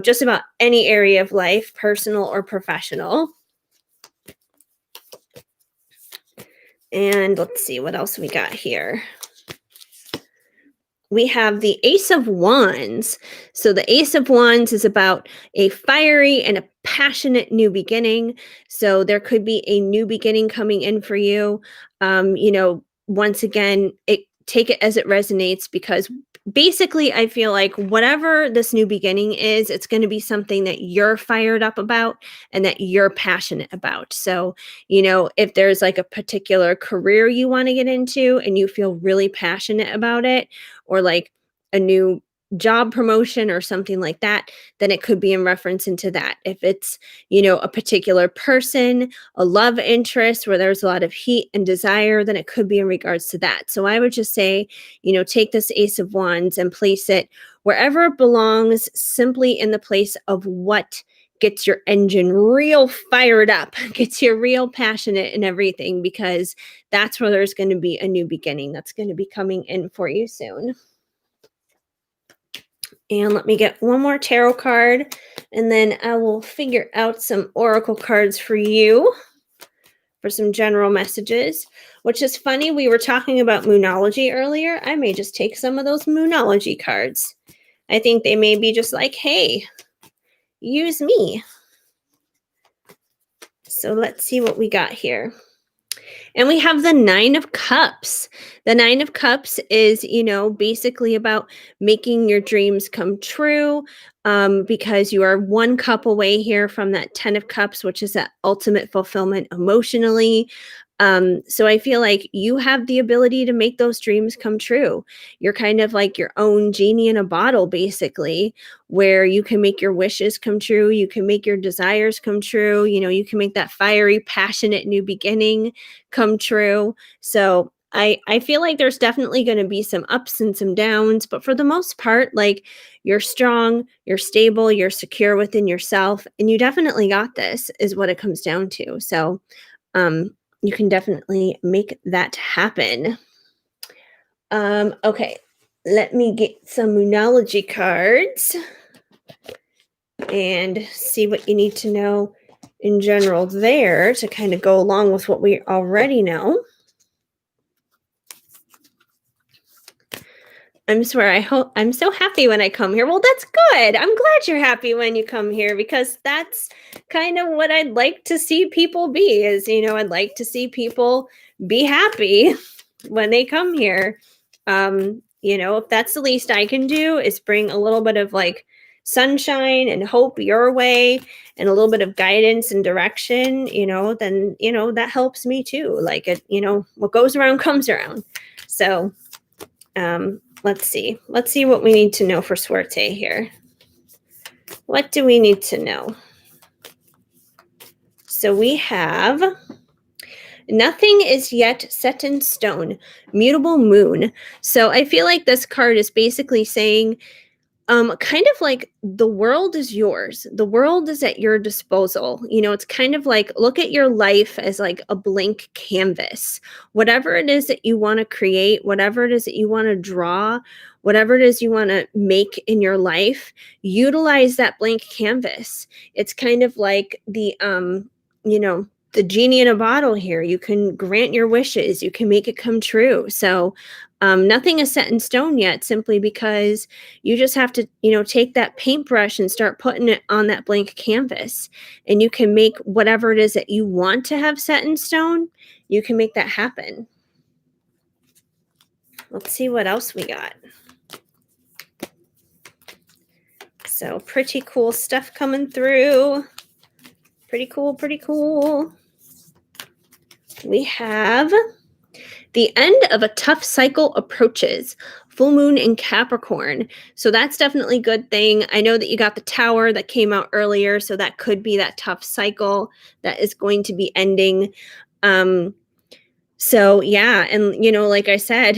just about any area of life, personal or professional. And let's see what else we got here. We have the Ace of Wands. So the Ace of Wands is about a fiery and a passionate new beginning. So there could be a new beginning coming in for you. Once again, take it as it resonates, because basically I feel like whatever this new beginning is, it's going to be something that you're fired up about and that you're passionate about. So, if there's like a particular career you want to get into and you feel really passionate about it, or like a new job promotion or something like that, then it could be in reference into that. If it's, a particular person, a love interest where there's a lot of heat and desire, then it could be in regards to that. So I would just say, take this Ace of Wands and place it wherever it belongs, simply in the place of what gets your engine real fired up, gets you real passionate and everything, because that's where there's going to be a new beginning that's going to be coming in for you soon. And let me get one more tarot card, and then I will figure out some oracle cards for you for some general messages, which is funny. We were talking about moonology earlier. I may just take some of those moonology cards. I think they may be just like, hey, use me. So let's see what we got here. And we have the Nine of Cups. The Nine of Cups is, basically about making your dreams come true, because you are one cup away here from that 10 of Cups, which is that ultimate fulfillment emotionally. So I feel like you have the ability to make those dreams come true. You're kind of like your own genie in a bottle, basically, where you can make your wishes come true. You can make your desires come true. You can make that fiery, passionate new beginning come true. So I feel like there's definitely going to be some ups and some downs, but for the most part, like, you're strong, you're stable, you're secure within yourself, and you definitely got this, is what it comes down to. So, you can definitely make that happen. Okay, let me get some moonology cards and see what you need to know in general there to kind of go along with what we already know. I'm so happy when I come here. Well, that's good. I'm glad you're happy when you come here, because that's kind of what I'd like to see people be, is, I'd like to see people be happy when they come here. If that's the least I can do, is bring a little bit of like sunshine and hope your way and a little bit of guidance and direction, then, that helps me too. Like, what goes around comes around. So, let's see what we need to know for Suerte here. What do we need to know? So we have nothing is yet set in stone, mutable moon. So I feel like this card is basically saying, kind of like, the world is yours. The world is at your disposal. It's kind of like, look at your life as like a blank canvas. Whatever it is that you want to create, whatever it is that you want to draw, whatever it is you want to make in your life, utilize that blank canvas. It's kind of like the, the genie in a bottle here. You can grant your wishes, you can make it come true. So nothing is set in stone yet, simply because you just have to, take that paintbrush and start putting it on that blank canvas. And you can make whatever it is that you want to have set in stone, you can make that happen. Let's see what else we got. So pretty cool stuff coming through. Pretty cool, pretty cool. We have the end of a tough cycle approaches. Full moon in Capricorn. So that's definitely a good thing. I know that you got the Tower that came out earlier, so that could be that tough cycle that is going to be ending. So yeah, and like I said,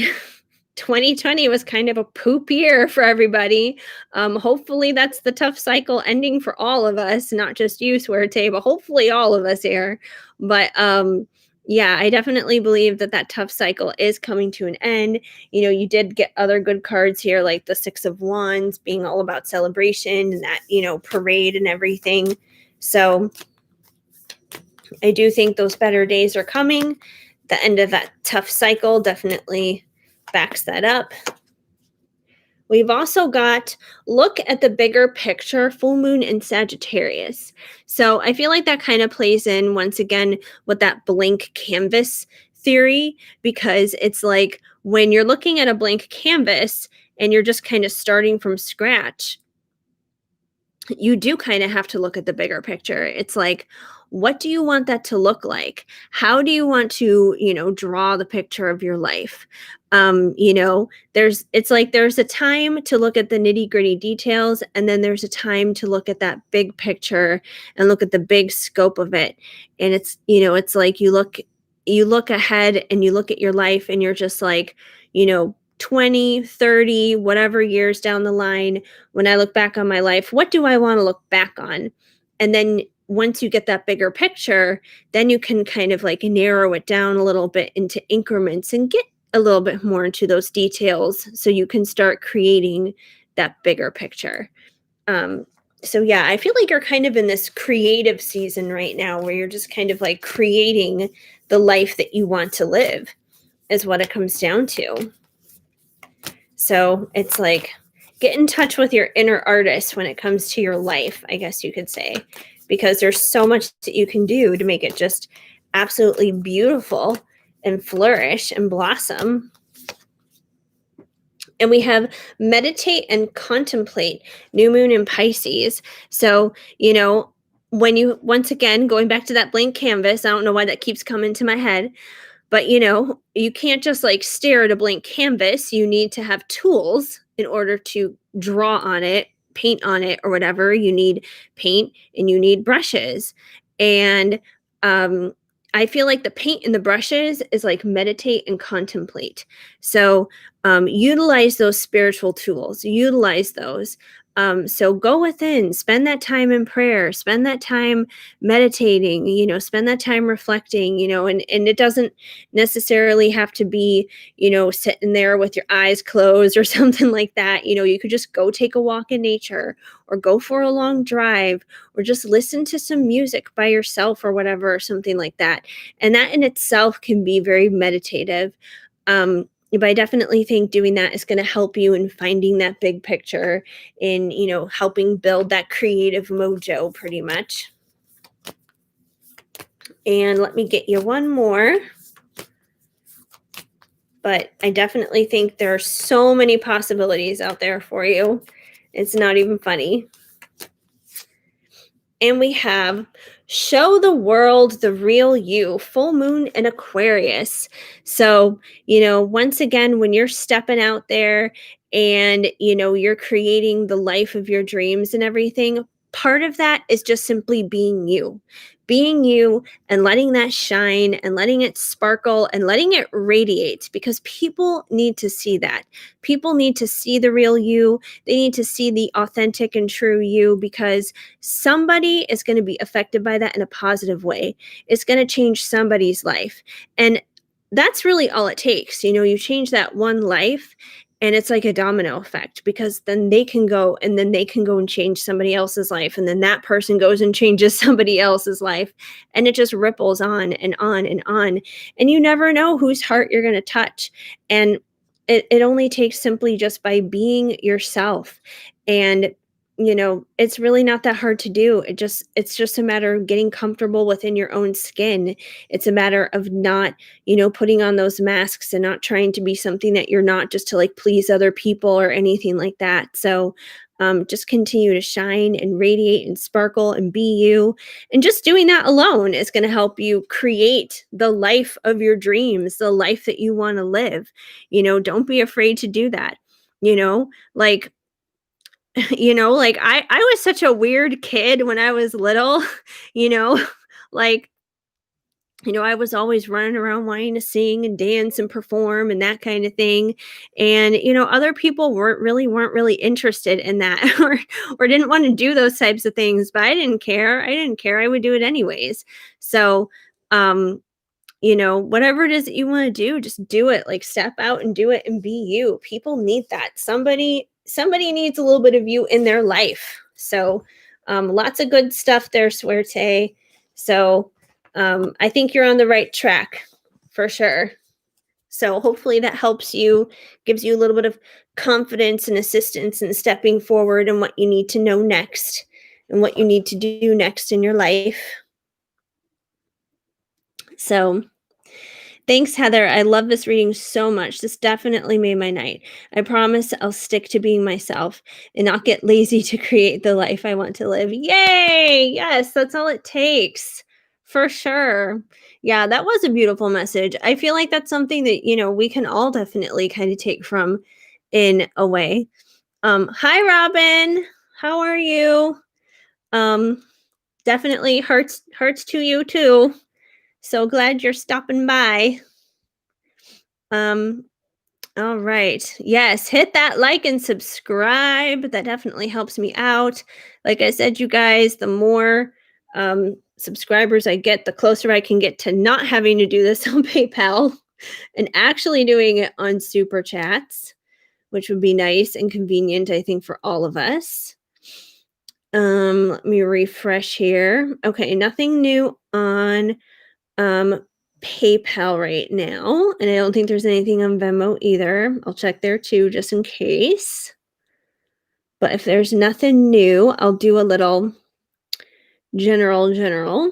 2020 was kind of a poop year for everybody. Hopefully that's the tough cycle ending for all of us, not just you, Suerte, but hopefully all of us here. But yeah, I definitely believe that tough cycle is coming to an end. You did get other good cards here, like the Six of Wands being all about celebration and that, parade and everything. So I do think those better days are coming. The end of that tough cycle definitely backs that up. We've also got look at the bigger picture, full moon in Sagittarius. So I feel like that kind of plays in once again with that blank canvas theory, because it's like when you're looking at a blank canvas and you're just kind of starting from scratch, you do kind of have to look at the bigger picture. It's like, what do you want that to look like? How do you want to, draw the picture of your life? It's like there's a time to look at the nitty-gritty details, and then there's a time to look at that big picture and look at the big scope of it. And it's like you look ahead and you look at your life and you're just like, 20, 30, whatever years down the line, when I look back on my life, what do I want to look back on? And then once you get that bigger picture, then you can kind of like narrow it down a little bit into increments and get a little bit more into those details, so you can start creating that bigger picture. So yeah, I feel like you're kind of in this creative season right now where you're just kind of like creating the life that you want to live, is what it comes down to. So it's like, get in touch with your inner artist when it comes to your life, I guess you could say, because there's so much that you can do to make it just absolutely beautiful and flourish and blossom. And we have meditate and contemplate, new moon in Pisces. So, when you, once again, going back to that blank canvas, I don't know why that keeps coming to my head, but you can't just like stare at a blank canvas. You need to have tools in order to draw on it, paint on it, or whatever. You need paint and you need brushes. And I feel like the paint and the brushes is like meditate and contemplate. So utilize those spiritual tools, utilize those. So go within, spend that time in prayer, spend that time meditating, spend that time reflecting, and it doesn't necessarily have to be, sitting there with your eyes closed or something like that. You could just go take a walk in nature, or go for a long drive, or just listen to some music by yourself or whatever, or something like that. And that in itself can be very meditative. But I definitely think doing that is going to help you in finding that big picture, in, helping build that creative mojo pretty much. And let me get you one more. But I definitely think there are so many possibilities out there for you. It's not even funny. And we have show the world the real you, full moon in Aquarius. So, once again, when you're stepping out there and, you're creating the life of your dreams and everything, part of that is just simply being you and letting that shine and letting it sparkle and letting it radiate, because people need to see that. People need to see the real you. They need to see the authentic and true you, because somebody is going to be affected by that in a positive way. It's going to change somebody's life. And that's really all it takes. You change that one life, And it's like a domino effect because then they can go and then they can go and change somebody else's life. And then that person goes and changes somebody else's life. And it just ripples on and on and on. And you never know whose heart you're going to touch. And it only takes simply just by being yourself. And it's really not that hard to do. It's just a matter of getting comfortable within your own skin. It's a matter of not putting on those masks and not trying to be something that you're not, just to like please other people or anything like that. So just continue to shine and radiate and sparkle and be you. And just doing that alone is going to help you create the life of your dreams, the life that you want to live. Don't be afraid to do that. Like, like I was such a weird kid when I was little, you know, like I was always running around wanting to sing and dance and perform and that kind of thing. And, other people weren't really interested in that or didn't want to do those types of things, but I didn't care. I didn't care. I would do it anyways. So, um, whatever it is that you want to do, just do it. Like step out and do it and be you. People need that. Somebody needs a little bit of you in their life. So, lots of good stuff there, Suerte. So, I think you're on the right track for sure. So hopefully that helps you, gives you a little bit of confidence and assistance in stepping forward and what you need to know next and what you need to do next in your life. So thanks, Heather. I love this reading so much. This definitely made my night. I promise I'll stick to being myself and not get lazy to create the life I want to live. Yay! Yes, that's all it takes. For sure. Yeah, that was a beautiful message. I feel like that's something that, we can all definitely kind of take from in a way. Hi Robin. How are you? Um, Definitely hearts to you too. So glad you're stopping by. Um, all right. Yes, hit that like and subscribe. That definitely helps me out. Like I said, you guys, the more subscribers I get, the closer I can get to not having to do this on PayPal and actually doing it on Super Chats, which would be nice and convenient, I think, for all of us. Let me refresh here. Okay, nothing new on PayPal right now, and I don't think there's anything on Venmo either. I'll check there too, just in case. But if there's nothing new, I'll do a little general.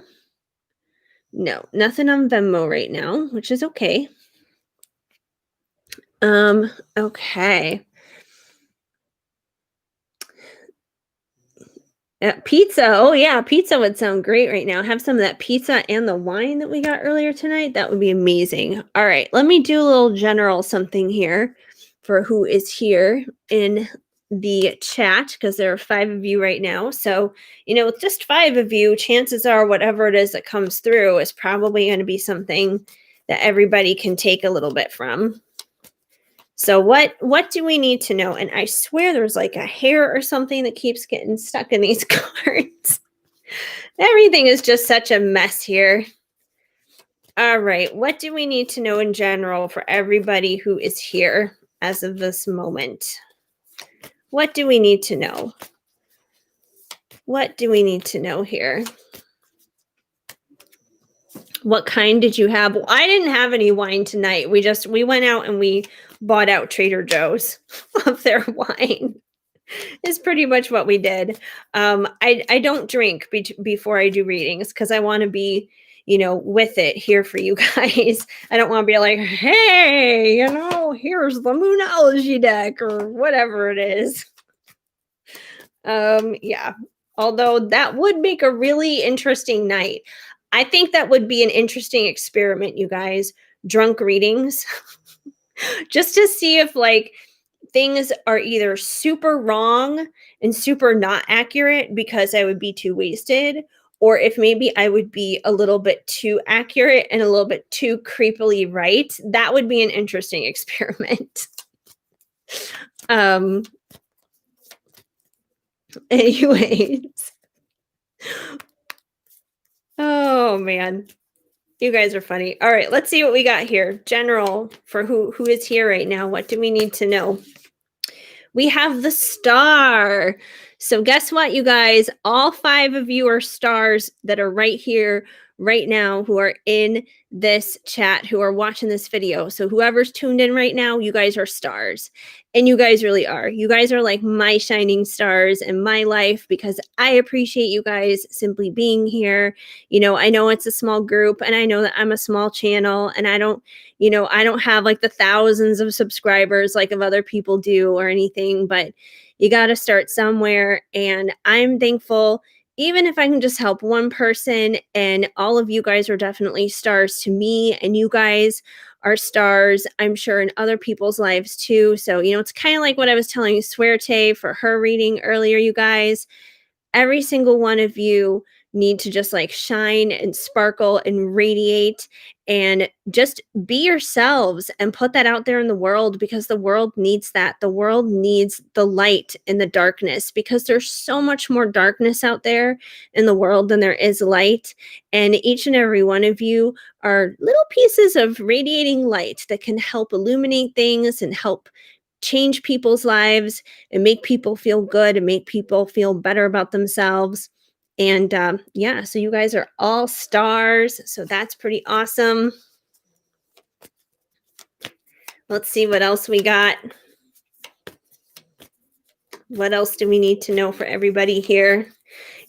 No, nothing on Venmo right now, which is okay. Okay. Pizza. Oh yeah, pizza would sound great right now. Have some of that pizza and the wine that we got earlier tonight. That would be amazing. All right, let me do a little general something here for who is here in the chat, because there are 5 of you right now. So, with just 5 of you, chances are whatever it is that comes through is probably going to be something that everybody can take a little bit from. So what do we need to know? And I swear there's like a hair or something that keeps getting stuck in these cards. Everything is just such a mess here. All right, what do we need to know in general for everybody who is here as of this moment? What do we need to know? What do we need to know here? What kind did you have? Well, I didn't have any wine tonight. We went out and we bought out Trader Joe's of their wine. Is pretty much what we did. I don't drink before I do readings because I want to be, with it here for you guys. I don't want to be like, hey, here's the Moonology deck or whatever it is. Yeah. Although that would make a really interesting night. I think that would be an interesting experiment, you guys. Drunk readings. Just to see if things are either super wrong and super not accurate because I would be too wasted, or if maybe I would be a little bit too accurate and a little bit too creepily right. That would be an interesting experiment. Anyways. Oh man. You guys are funny. All right, let's see what we got here. General for who is here right now. What do we need to know? We have the star. So guess what, you guys? All 5 of you are stars that are right here, right now, who are in this chat, who are watching this video. So whoever's tuned in right now, you guys are stars. And you guys really are. You guys are like my shining stars in my life because I appreciate you guys simply being here. I know it's a small group and I know that I'm a small channel and I don't have like the thousands of subscribers like of other people do or anything, but you got to start somewhere. And I'm thankful, even if I can just help one person. And all of you guys are definitely stars to me, and you guys are stars, I'm sure, in other people's lives too. So, it's kind of like what I was telling Suerte for her reading earlier, you guys. Every single one of you need to just like shine and sparkle and radiate and just be yourselves and put that out there in the world, because the world needs that. The world needs the light in the darkness, because there's so much more darkness out there in the world than there is light. And each and every one of you are little pieces of radiating light that can help illuminate things and help change people's lives and make people feel good and make people feel better about themselves. And yeah, so you guys are all stars. So that's pretty awesome. Let's see what else we got. What else do we need to know for everybody here?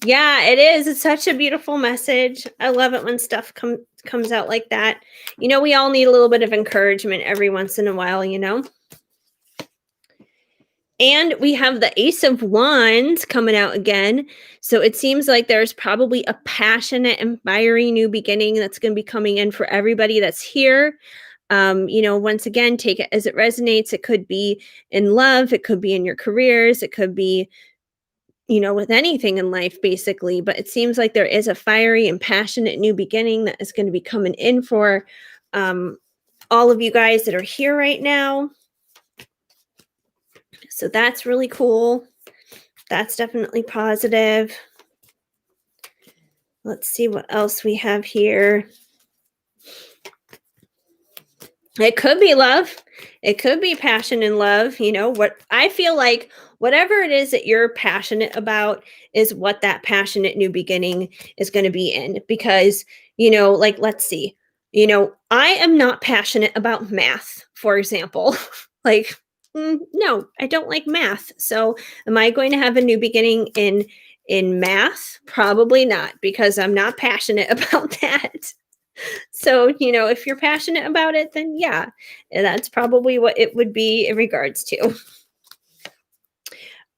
Yeah, it is. It's such a beautiful message. I love it when stuff comes out like that. We all need a little bit of encouragement every once in a while. And we have the Ace of Wands coming out again. So it seems like there's probably a passionate and fiery new beginning that's going to be coming in for everybody that's here. Once again, take it as it resonates. It could be in love, it could be in your careers, it could be, with anything in life, basically. But it seems like there is a fiery and passionate new beginning that is going to be coming in for all of you guys that are here right now. So that's really cool. That's definitely positive. Let's see what else we have here. It could be love. It could be passion and love. What I feel like, whatever it is that you're passionate about is what that passionate new beginning is going to be in. Because, like, let's see, I am not passionate about math, for example. Like, no, I don't like math. So am I going to have a new beginning in math? Probably not, because I'm not passionate about that. So, if you're passionate about it, then yeah, that's probably what it would be in regards to.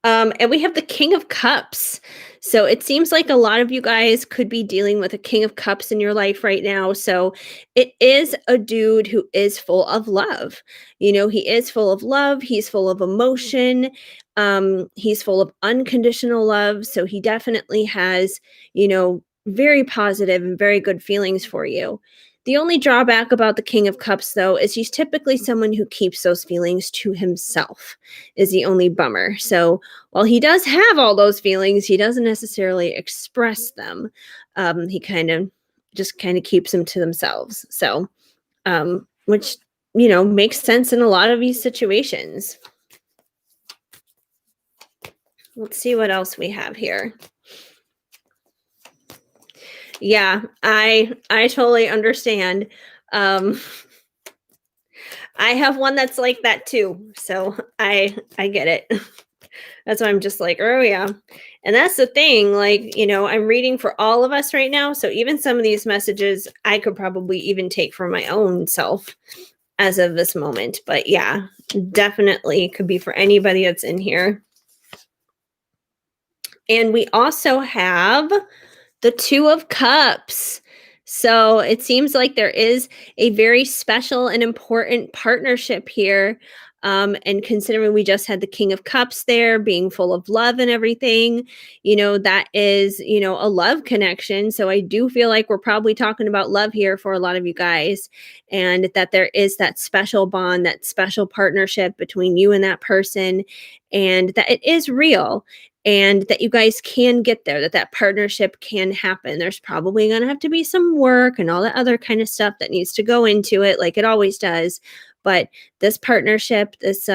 And we have the King of Cups. So it seems like a lot of you guys could be dealing with a King of Cups in your life right now. So it is a dude who is full of love. He is full of love. He's full of emotion. He's full of unconditional love. So he definitely has, very positive and very good feelings for you. The only drawback about the King of Cups, though, is he's typically someone who keeps those feelings to himself, is the only bummer. So while he does have all those feelings, he doesn't necessarily express them. He kind of keeps them to themselves. So, which, makes sense in a lot of these situations. Let's see what else we have here. Yeah, I totally understand. I have one that's like that too. So I get it. That's why I'm just like, oh yeah. And that's the thing, like, I'm reading for all of us right now. So even some of these messages I could probably even take for my own self as of this moment. But yeah, definitely could be for anybody that's in here. And we also have the Two of Cups. So it seems like there is a very special and important partnership here. And considering we just had the King of Cups there being full of love and everything, that is, a love connection. So I do feel like we're probably talking about love here for a lot of you guys, and that there is that special bond, that special partnership between you and that person, and that it is real. and that you guys can get there, that partnership can happen. There's probably going to have to be some work and all that other kind of stuff that needs to go into it, like it always does. But this partnership, this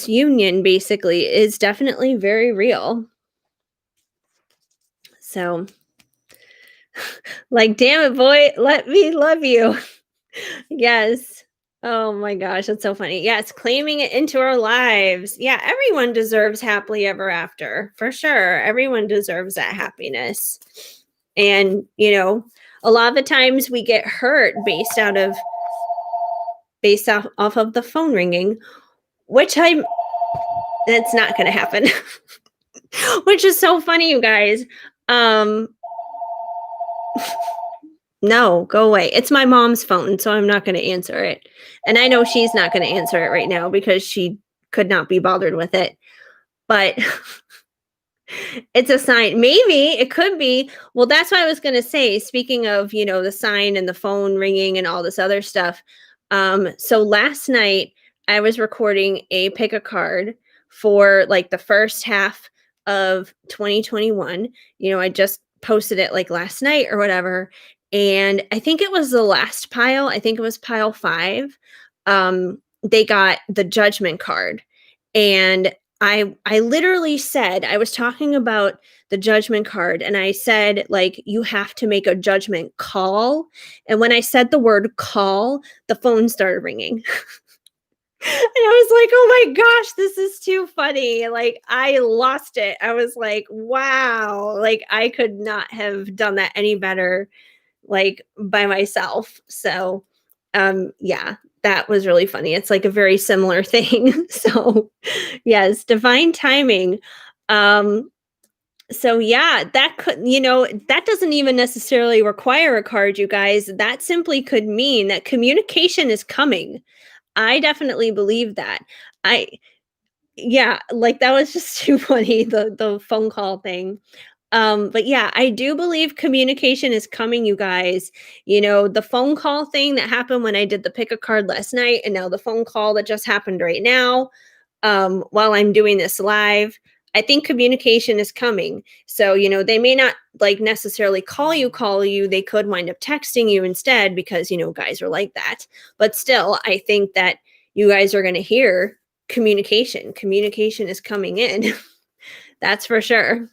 union basically is definitely very real. So, like, damn it, boy, let me love you. Yes. Oh my gosh, that's so funny. Yes, claiming it into our lives. Yeah, everyone deserves happily ever after, for sure. Everyone deserves that happiness. And, a lot of the times we get hurt based off of the phone ringing, which that's not going to happen. Which is so funny, you guys. No, go away. It's my mom's phone, so I'm not going to answer it. And I know she's not going to answer it right now because she could not be bothered with it. But it's a sign. Maybe it could be. Well, that's what I was going to say. Speaking of, the sign and the phone ringing and all this other stuff. So last night I was recording a pick a card for like the first half of 2021. I just posted it like last night or whatever. And I think it was the last pile. I think it was pile 5. They got the judgment card. And I literally said, I was talking about the judgment card, and I said, like, you have to make a judgment call. And when I said the word call, the phone started ringing. And I was like, oh my gosh, this is too funny. Like, I lost it. I was like, wow, like I could not have done that any better, like by myself. So yeah, that was really funny. It's like a very similar thing. So yes, divine timing. So yeah, that could, that doesn't even necessarily require a card, you guys. That simply could mean that communication is coming. I definitely believe that. I Yeah, like that was just too funny, the phone call thing. But yeah, I do believe communication is coming, you guys. The phone call thing that happened when I did the pick a card last night, and now the phone call that just happened right now, while I'm doing this live. I think communication is coming. So, they may not like necessarily call you. They could wind up texting you instead because, guys are like that. But still, I think that you guys are going to hear communication. Communication is coming in. That's for sure.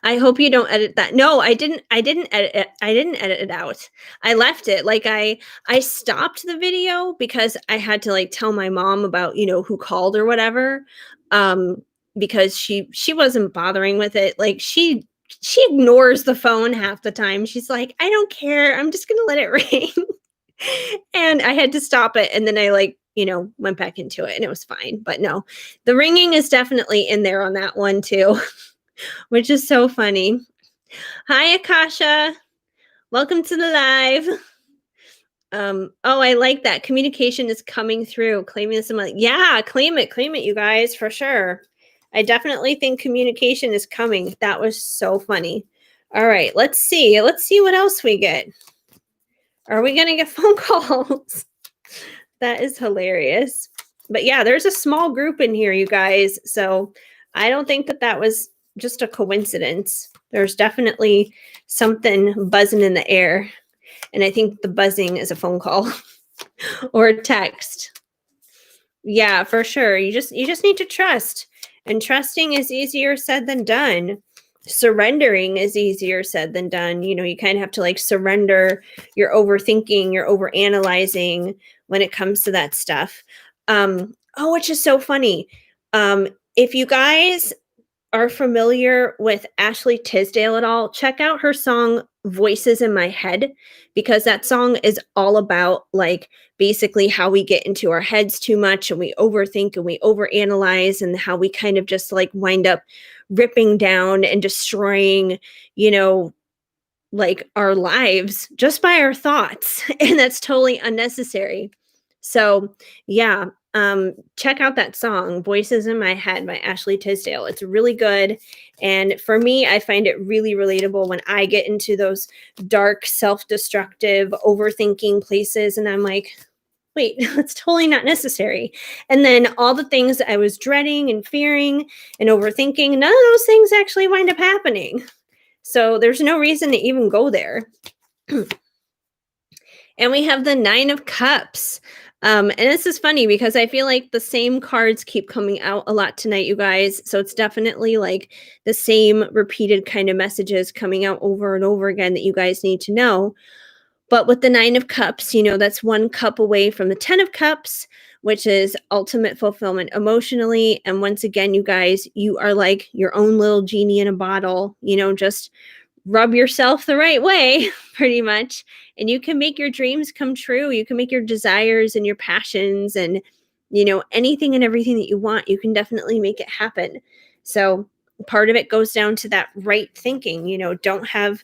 I hope you don't edit that. No, I didn't edit it. I didn't edit it out. I left it. Like I stopped the video because I had to like tell my mom about, who called or whatever. Um because she wasn't bothering with it. Like she ignores the phone half the time. She's like, "I don't care. I'm just going to let it ring." And I had to stop it, and then I like, went back into it and it was fine. But no, the ringing is definitely in there on that one too. Which is so funny. Hi, Akasha. Welcome to the live. Oh, I like that. Communication is coming through. Claiming this. Yeah, claim it, you guys, for sure. I definitely think communication is coming. That was so funny. All right, let's see. Let's see what else we get. Are we gonna get phone calls? That is hilarious. But yeah, there's a small group in here, you guys. So I don't think that was just a coincidence. There's definitely something buzzing in the air. And I think the buzzing is a phone call or a text. Yeah, for sure. You just need to trust. And trusting is easier said than done. Surrendering is easier said than done. You kind of have to like surrender your overthinking, your overanalyzing when it comes to that stuff. Which is so funny. If you guys are familiar with Ashley Tisdale at all, check out her song Voices in My Head, because that song is all about like basically how we get into our heads too much and we overthink and we overanalyze, and how we kind of just like wind up ripping down and destroying, like our lives just by our thoughts. And that's totally unnecessary. So yeah, check out that song Voices in My Head by Ashley Tisdale. It's really good, and for me, I find it really relatable when I get into those dark, self-destructive, overthinking places, and I'm like, wait, that's totally not necessary. And then all the things that I was dreading and fearing and overthinking, none of those things actually wind up happening. So there's no reason to even go there. And we have the Nine of Cups. And this is funny because I feel like the same cards keep coming out a lot tonight, you guys. So it's definitely like the same repeated kind of messages coming out over and over again that you guys need to know. But with the Nine of Cups, that's one cup away from the 10 of Cups, which is ultimate fulfillment emotionally. And once again, you guys, you are like your own little genie in a bottle, just rub yourself the right way, pretty much. And you can make your dreams come true. You can make your desires and your passions and, anything and everything that you want. You can definitely make it happen. So part of it goes down to that right thinking, don't have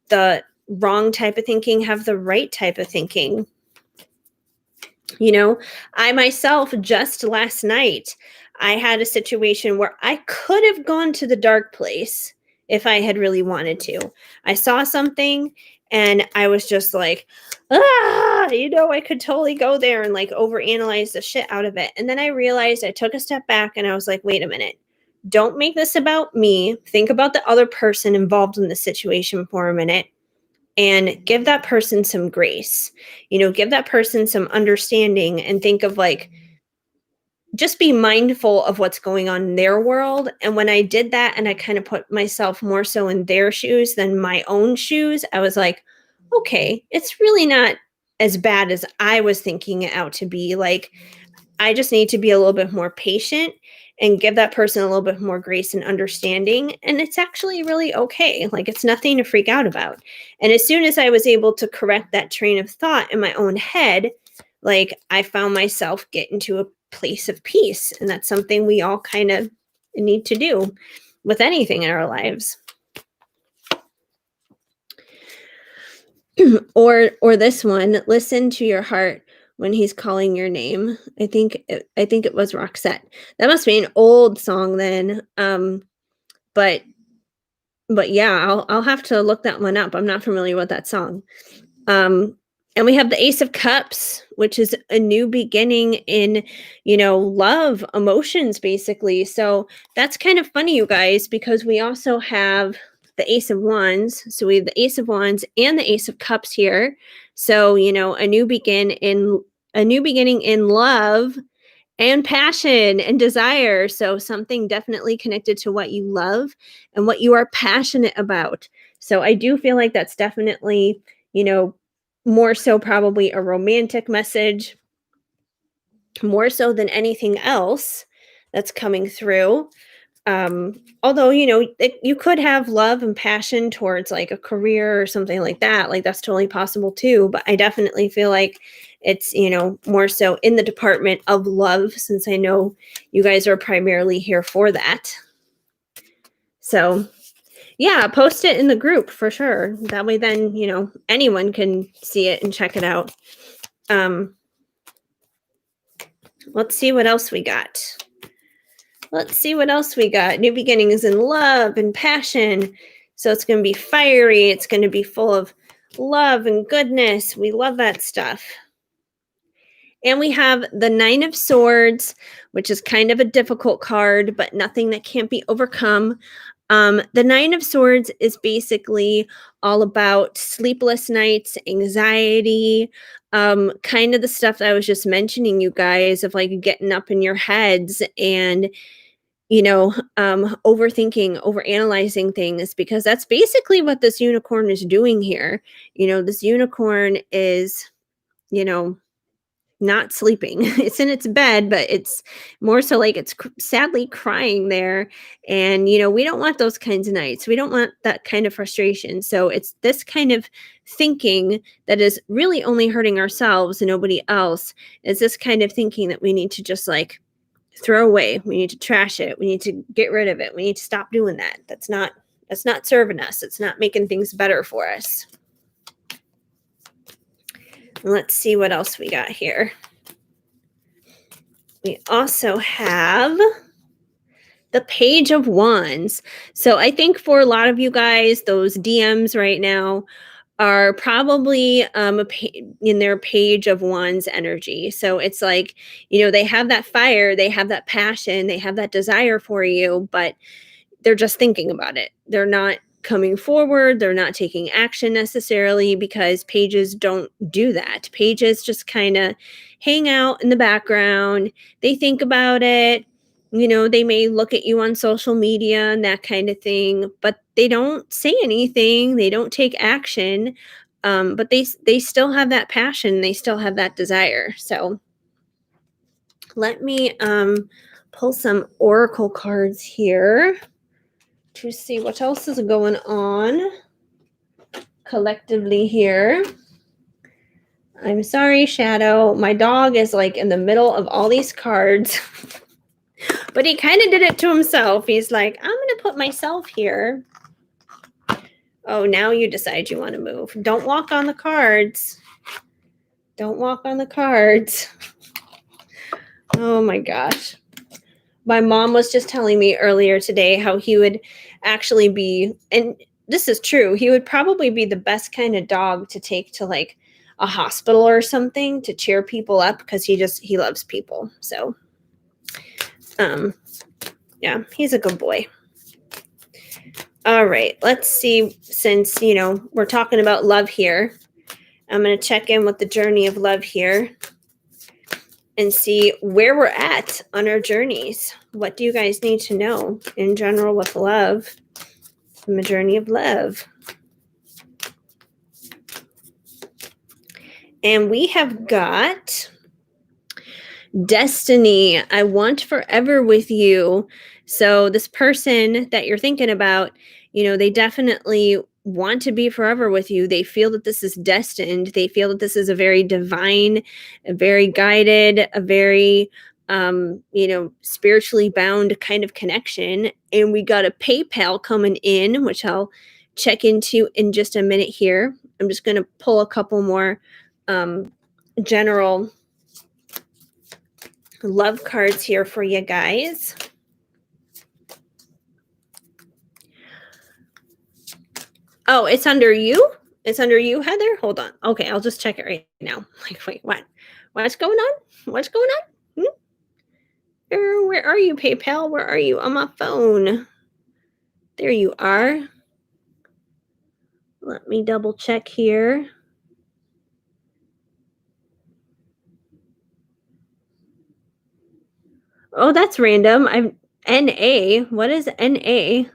the wrong type of thinking, have the right type of thinking. I myself, just last night, I had a situation where I could have gone to the dark place if I had really wanted to. I saw something and I was just like, I could totally go there and like overanalyze the shit out of it. And then I realized, I took a step back and I was like, wait a minute. Don't make this about me. Think about the other person involved in the situation for a minute. And give that person some grace, give that person some understanding and think of like, just be mindful of what's going on in their world. And when I did that and I kind of put myself more so in their shoes than my own shoes, I was like, okay, it's really not as bad as I was thinking it out to be. Like, I just need to be a little bit more patient and give that person a little bit more grace and understanding. And it's actually really okay. Like, it's nothing to freak out about. And as soon as I was able to correct that train of thought in my own head, like, I found myself get into a place of peace. And that's something we all kind of need to do with anything in our lives. or this one, listen to your heart when he's calling your name. I think it was Roxette. That must be an old song then. But yeah, I'll have to look that one up. I'm not familiar with that song. And we have the Ace of Cups, which is a new beginning in, love, emotions, basically. So that's kind of funny, you guys, because we also have the Ace of Wands. So we have the Ace of Wands and the Ace of Cups here. So, a new beginning in love and passion and desire. So something definitely connected to what you love and what you are passionate about. So I do feel like that's definitely, more so probably a romantic message, more so than anything else that's coming through. Although, you could have love and passion towards like a career or something like that. Like, that's totally possible too. But I definitely feel like it's, more so in the department of love, since I know you guys are primarily here for that. So yeah, post it in the group for sure. That way then, anyone can see it and check it out. Let's see what else we got. New beginnings in love and passion. So it's going to be fiery. It's going to be full of love and goodness. We love that stuff. And we have the Nine of Swords, which is kind of a difficult card, but nothing that can't be overcome. The Nine of Swords is basically all about sleepless nights, anxiety, kind of the stuff that I was just mentioning, you guys, of like getting up in your heads and, overthinking, overanalyzing things, because that's basically what this unicorn is doing here. This unicorn is, not sleeping. It's in its bed, but it's more so like it's sadly crying there. And, we don't want those kinds of nights. We don't want that kind of frustration. So it's this kind of thinking that is really only hurting ourselves and nobody else. Is this kind of thinking that we need to just like throw away. We need to trash it. We need to get rid of it. We need to stop doing that. That's not serving us. It's not making things better for us. Let's see what else we got here. We also have the Page of Wands. So I think for a lot of you guys, those DMs right now are probably in their page of wands energy. So it's like, they have that fire, they have that passion, they have that desire for you, but they're just thinking about it. They're not coming forward. They're not taking action necessarily because pages don't do that. Pages just kind of hang out in the background. They think about it. They may look at you on social media and that kind of thing, but they don't say anything. They don't take action. But they still have that passion. They still have that desire. So let me pull some oracle cards here to see what else is going on collectively here. I'm sorry, Shadow. My dog is like in the middle of all these cards, but he kind of did it to himself. He's like, I'm going to put myself here. Oh, now you decide you want to move. Don't walk on the cards. Don't walk on the cards. Oh my gosh. My mom was just telling me earlier today how he would actually be, and this is true, he would probably be the best kind of dog to take to like a hospital or something to cheer people up because he loves people. So yeah, he's a good boy. All right, let's see, since we're talking about love here, I'm going to check in with the journey of love here and see where we're at on our journeys. What do you guys need to know in general with love, from the journey of love? And we have got destiny. I want forever with you. So this person that you're thinking about, they definitely want to be forever with you. They feel that this is destined. They feel that this is a very divine, a very guided, a very spiritually bound kind of connection. And we got a PayPal coming in, which I'll check into in just a minute here. I'm just going to pull a couple more general love cards here for you guys. Oh, it's under you? It's under you, Heather? Hold on. Okay, I'll just check it right now. Like, wait, what? What's going on? What's going on? Where are you, PayPal? Where are you? On my phone. There you are. Let me double check here. Oh, that's random. I'm NA. What is NA?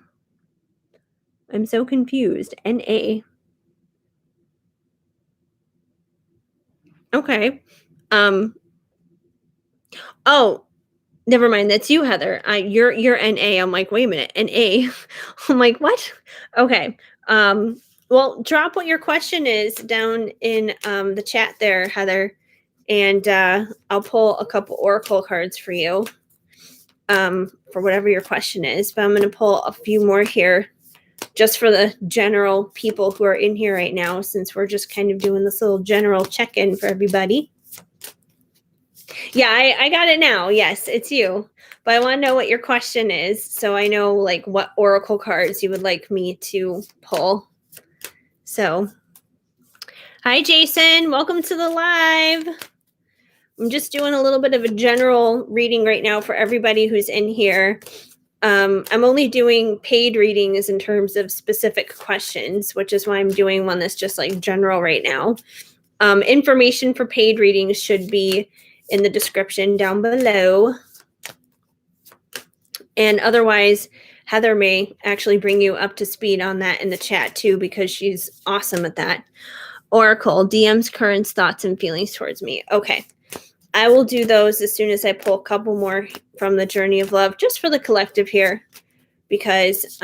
I'm so confused. NA. Okay. Oh, never mind. That's you, Heather. You're NA. I'm like, wait a minute, NA. I'm like, what? Okay. Well, drop what your question is down in the chat there, Heather, and I'll pull a couple oracle cards for you for whatever your question is. But I'm going to pull a few more here just for the general people who are in here right now, since we're just kind of doing this little general check-in for everybody. Yeah, I got it now. Yes, it's you. But I want to know what your question is, so I know like what oracle cards you would like me to pull. So, hi, Jason. Welcome to the live. I'm just doing a little bit of a general reading right now for everybody who's in here. I'm only doing paid readings in terms of specific questions, which is why I'm doing one that's just like general right now. Information for paid readings should be in the description down below. And otherwise, Heather may actually bring you up to speed on that in the chat too, because she's awesome at that. Oracle, DMs, currents, thoughts, and feelings towards me. Okay. I will do those as soon as I pull a couple more from the journey of love, just for the collective here, because,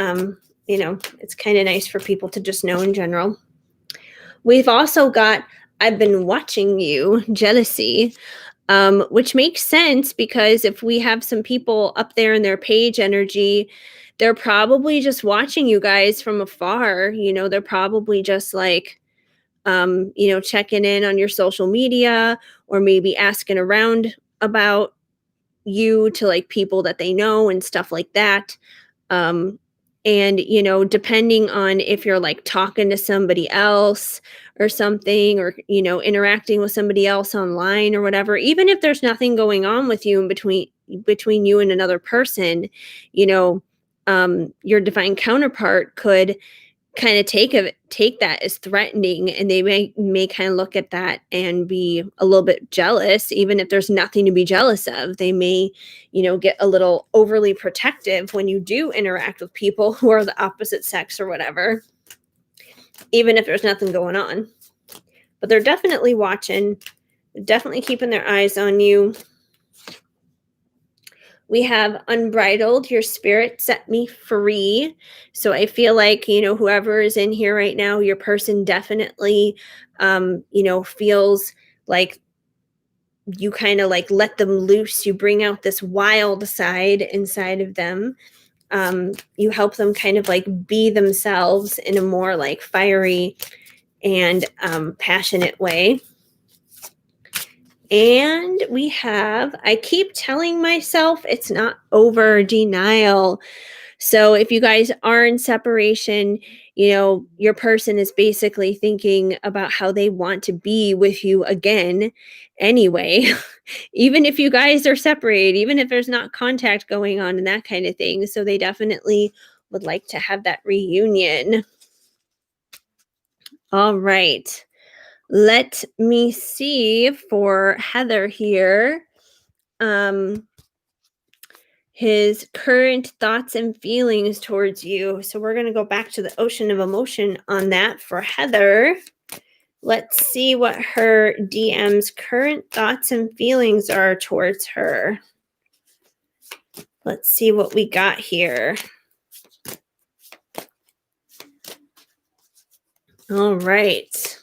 it's kind of nice for people to just know in general. We've also got, I've been watching you, jealousy, which makes sense because if we have some people up there in their page energy, they're probably just watching you guys from afar. They're probably just like, checking in on your social media, or maybe asking around about you to like people that they know and stuff like that. And, depending on if you're like talking to somebody else or something, or, interacting with somebody else online or whatever, even if there's nothing going on with you in between you and another person, you know, your divine counterpart could kind of take that as threatening, and they may kind of look at that and be a little bit jealous. Even if there's nothing to be jealous of, they may get a little overly protective when you do interact with people who are the opposite sex or whatever, even if there's nothing going on. But they're definitely watching, definitely keeping their eyes on you. We have unbridled, your spirit set me free. So I feel like, whoever is in here right now, your person definitely, feels like you kind of like let them loose. You bring out this wild side inside of them. You help them kind of like be themselves in a more like fiery and passionate way. And we have, I keep telling myself it's not over, denial. So if you guys are in separation, your person is basically thinking about how they want to be with you again anyway. Even if you guys are separated, even if there's not contact going on and that kind of thing. So they definitely would like to have that reunion. All right. Let me see for Heather here. His current thoughts and feelings towards you. So we're going to go back to the ocean of emotion on that for Heather. Let's see what her DM's current thoughts and feelings are towards her. Let's see what we got here. All right.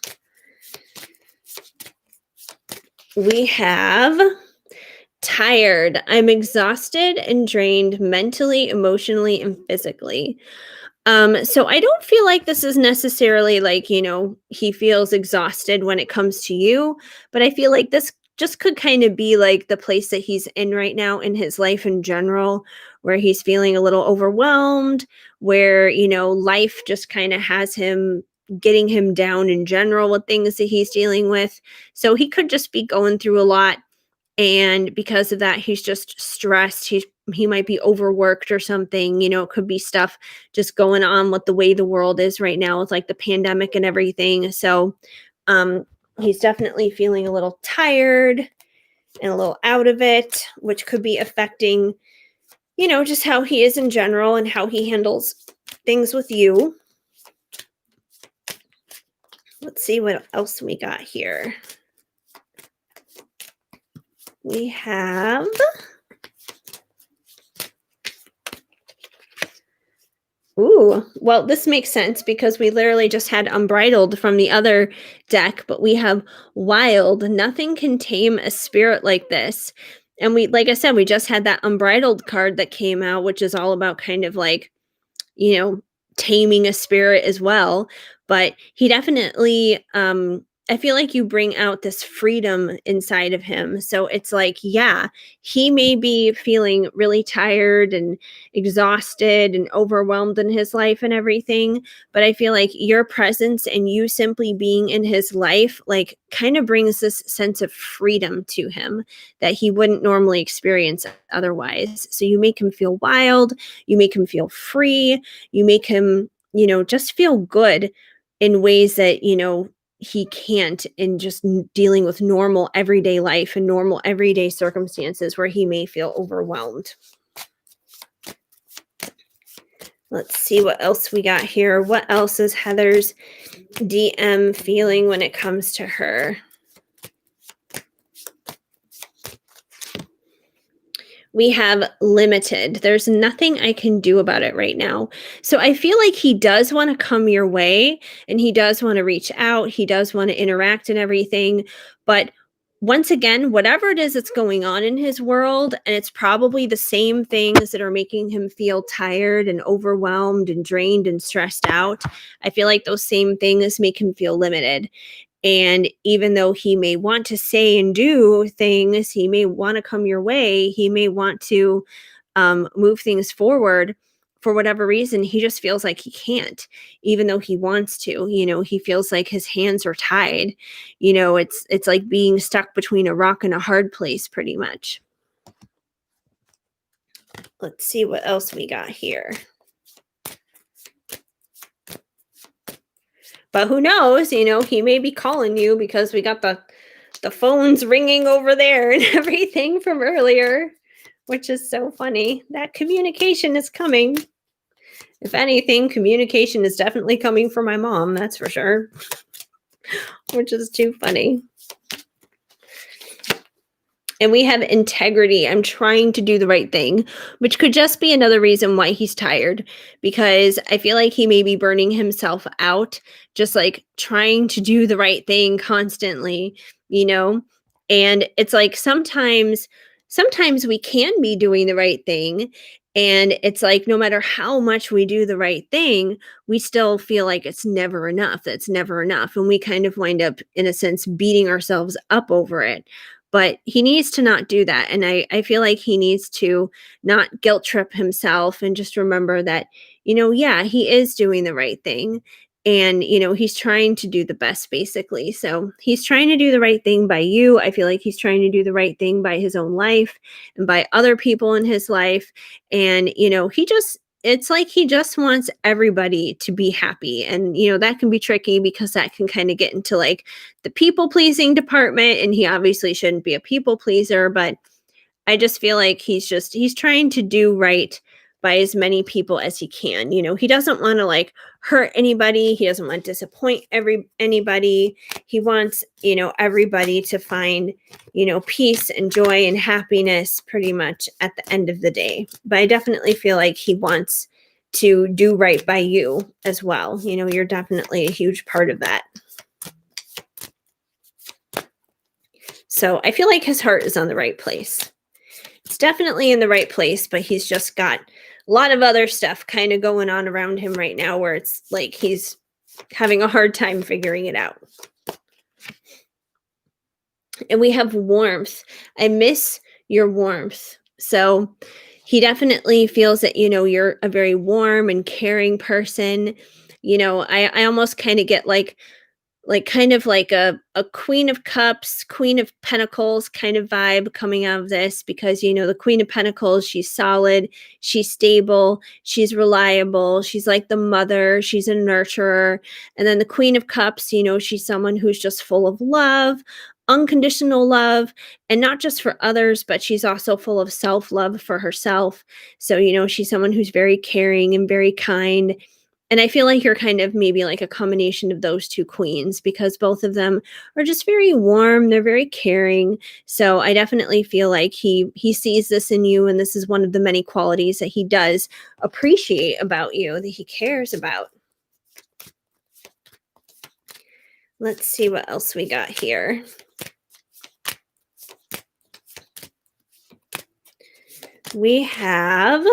We have tired. I'm exhausted and drained mentally, emotionally, and physically. So I don't feel like this is necessarily like, he feels exhausted when it comes to you, but I feel like this just could kind of be like the place that he's in right now in his life in general, where he's feeling a little overwhelmed, where, life just kind of has him getting him down in general with things that he's dealing with. So he could just be going through a lot, and because of that he's just stressed. He might be overworked or something. It could be stuff just going on with the way the world is right now with like the pandemic and everything. So he's definitely feeling a little tired and a little out of it, which could be affecting just how he is in general and how he handles things with you. Let's see what else we got here. We have ooh, well, this makes sense because we literally just had unbridled from the other deck, but we have wild. Nothing can tame a spirit like this. And we, like I said, we just had that unbridled card that came out, which is all about kind of like, you know, taming a spirit as well. But he definitely, I feel like you bring out this freedom inside of him. So it's like, yeah, he may be feeling really tired and exhausted and overwhelmed in his life and everything. But I feel like your presence and you simply being in his life, like, kind of brings this sense of freedom to him that he wouldn't normally experience otherwise. So you make him feel wild, you make him feel free, you make him, just feel good in ways that, he can't in just dealing with normal everyday life and normal everyday circumstances where he may feel overwhelmed. Let's see what else we got here. What else is Heather's DM feeling when it comes to her? We have limited. There's nothing I can do about it right now. So I feel like he does want to come your way and he does want to reach out. He does want to interact and everything. But once again, whatever it is that's going on in his world, and it's probably the same things that are making him feel tired and overwhelmed and drained and stressed out. I feel like those same things make him feel limited. And even though he may want to say and do things, he may want to come your way, he may want to move things forward. for whatever reason, he just feels like he can't, even though he wants to. He feels like his hands are tied. It's like being stuck between a rock and a hard place, pretty much. Let's see what else we got here. But who knows, he may be calling you because we got the phones ringing over there and everything from earlier, which is so funny. That communication is coming. If anything, communication is definitely coming from my mom, that's for sure, which is too funny. And we have integrity. I'm trying to do the right thing, which could just be another reason why he's tired, because I feel like he may be burning himself out, just like trying to do the right thing constantly, And it's like sometimes we can be doing the right thing. And it's like no matter how much we do the right thing, we still feel like it's never enough. That's never enough. And we kind of wind up, in a sense, beating ourselves up over it. But he needs to not do that. And I feel like he needs to not guilt trip himself and just remember that, yeah, he is doing the right thing. And, he's trying to do the best, basically. So he's trying to do the right thing by you. I feel like he's trying to do the right thing by his own life and by other people in his life. And, it's like he just wants everybody to be happy. And, that can be tricky because that can kind of get into like the people pleasing department. And he obviously shouldn't be a people pleaser, but I just feel like he's trying to do right by as many people as he can. He doesn't want to like hurt anybody. He doesn't want to disappoint anybody. He wants, everybody to find, peace and joy and happiness pretty much at the end of the day. But I definitely feel like he wants to do right by you as well. You're definitely a huge part of that. So I feel like his heart is on the right place. It's definitely in the right place, but he's just got a lot of other stuff kind of going on around him right now where it's like he's having a hard time figuring it out. And we have warmth. I miss your warmth. So he definitely feels that, you're a very warm and caring person. I almost kind of get like kind of like a Queen of Cups, Queen of Pentacles kind of vibe coming out of this, because the Queen of Pentacles, she's solid, she's stable, she's reliable, she's like the mother, she's a nurturer. And then the Queen of Cups, she's someone who's just full of love, unconditional love, and not just for others, but she's also full of self-love for herself. So she's someone who's very caring and very kind. And I feel like you're kind of maybe like a combination of those two queens, because both of them are just very warm. They're very caring. So I definitely feel like he sees this in you. And this is one of the many qualities that he does appreciate about you, that he cares about. Let's see what else we got here. We have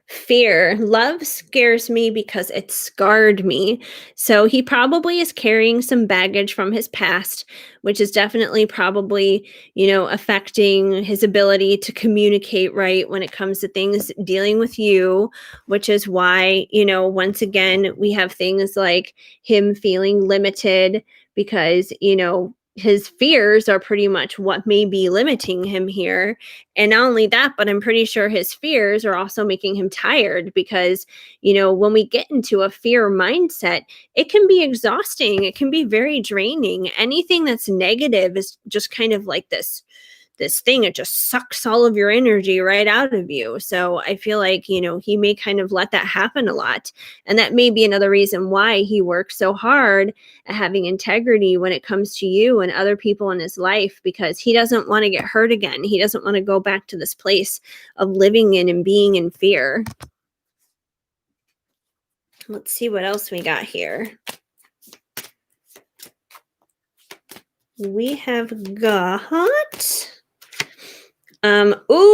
fear. Love scares me because it scarred me. So he probably is carrying some baggage from his past, which is definitely probably, affecting his ability to communicate right when it comes to things dealing with you, which is why, once again, we have things like him feeling limited because, his fears are pretty much what may be limiting him here. And not only that, but I'm pretty sure his fears are also making him tired because, when we get into a fear mindset, it can be exhausting. It can be very draining. Anything that's negative is just kind of like this thing. It just sucks all of your energy right out of you. So I feel like, he may kind of let that happen a lot. And that may be another reason why he works so hard at having integrity when it comes to you and other people in his life, because he doesn't want to get hurt again. He doesn't want to go back to this place of living in and being in fear. Let's see what else we got here. We have got...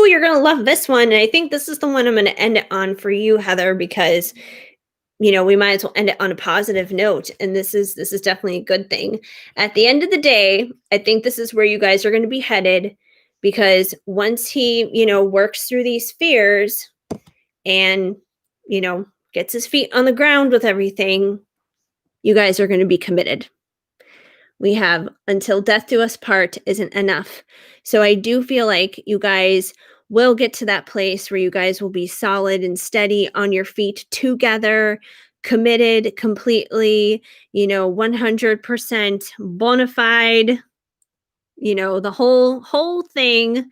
you're gonna love this one. And I think this is the one I'm gonna end it on for you, Heather, because we might as well end it on a positive note. And this is definitely a good thing. At the end of the day, I think this is where you guys are going to be headed, because once he, works through these fears and gets his feet on the ground with everything, you guys are going to be committed. We have until death do us part isn't enough. So I do feel like you guys will get to that place where you guys will be solid and steady on your feet together, committed completely, 100% bona fide, the whole thing.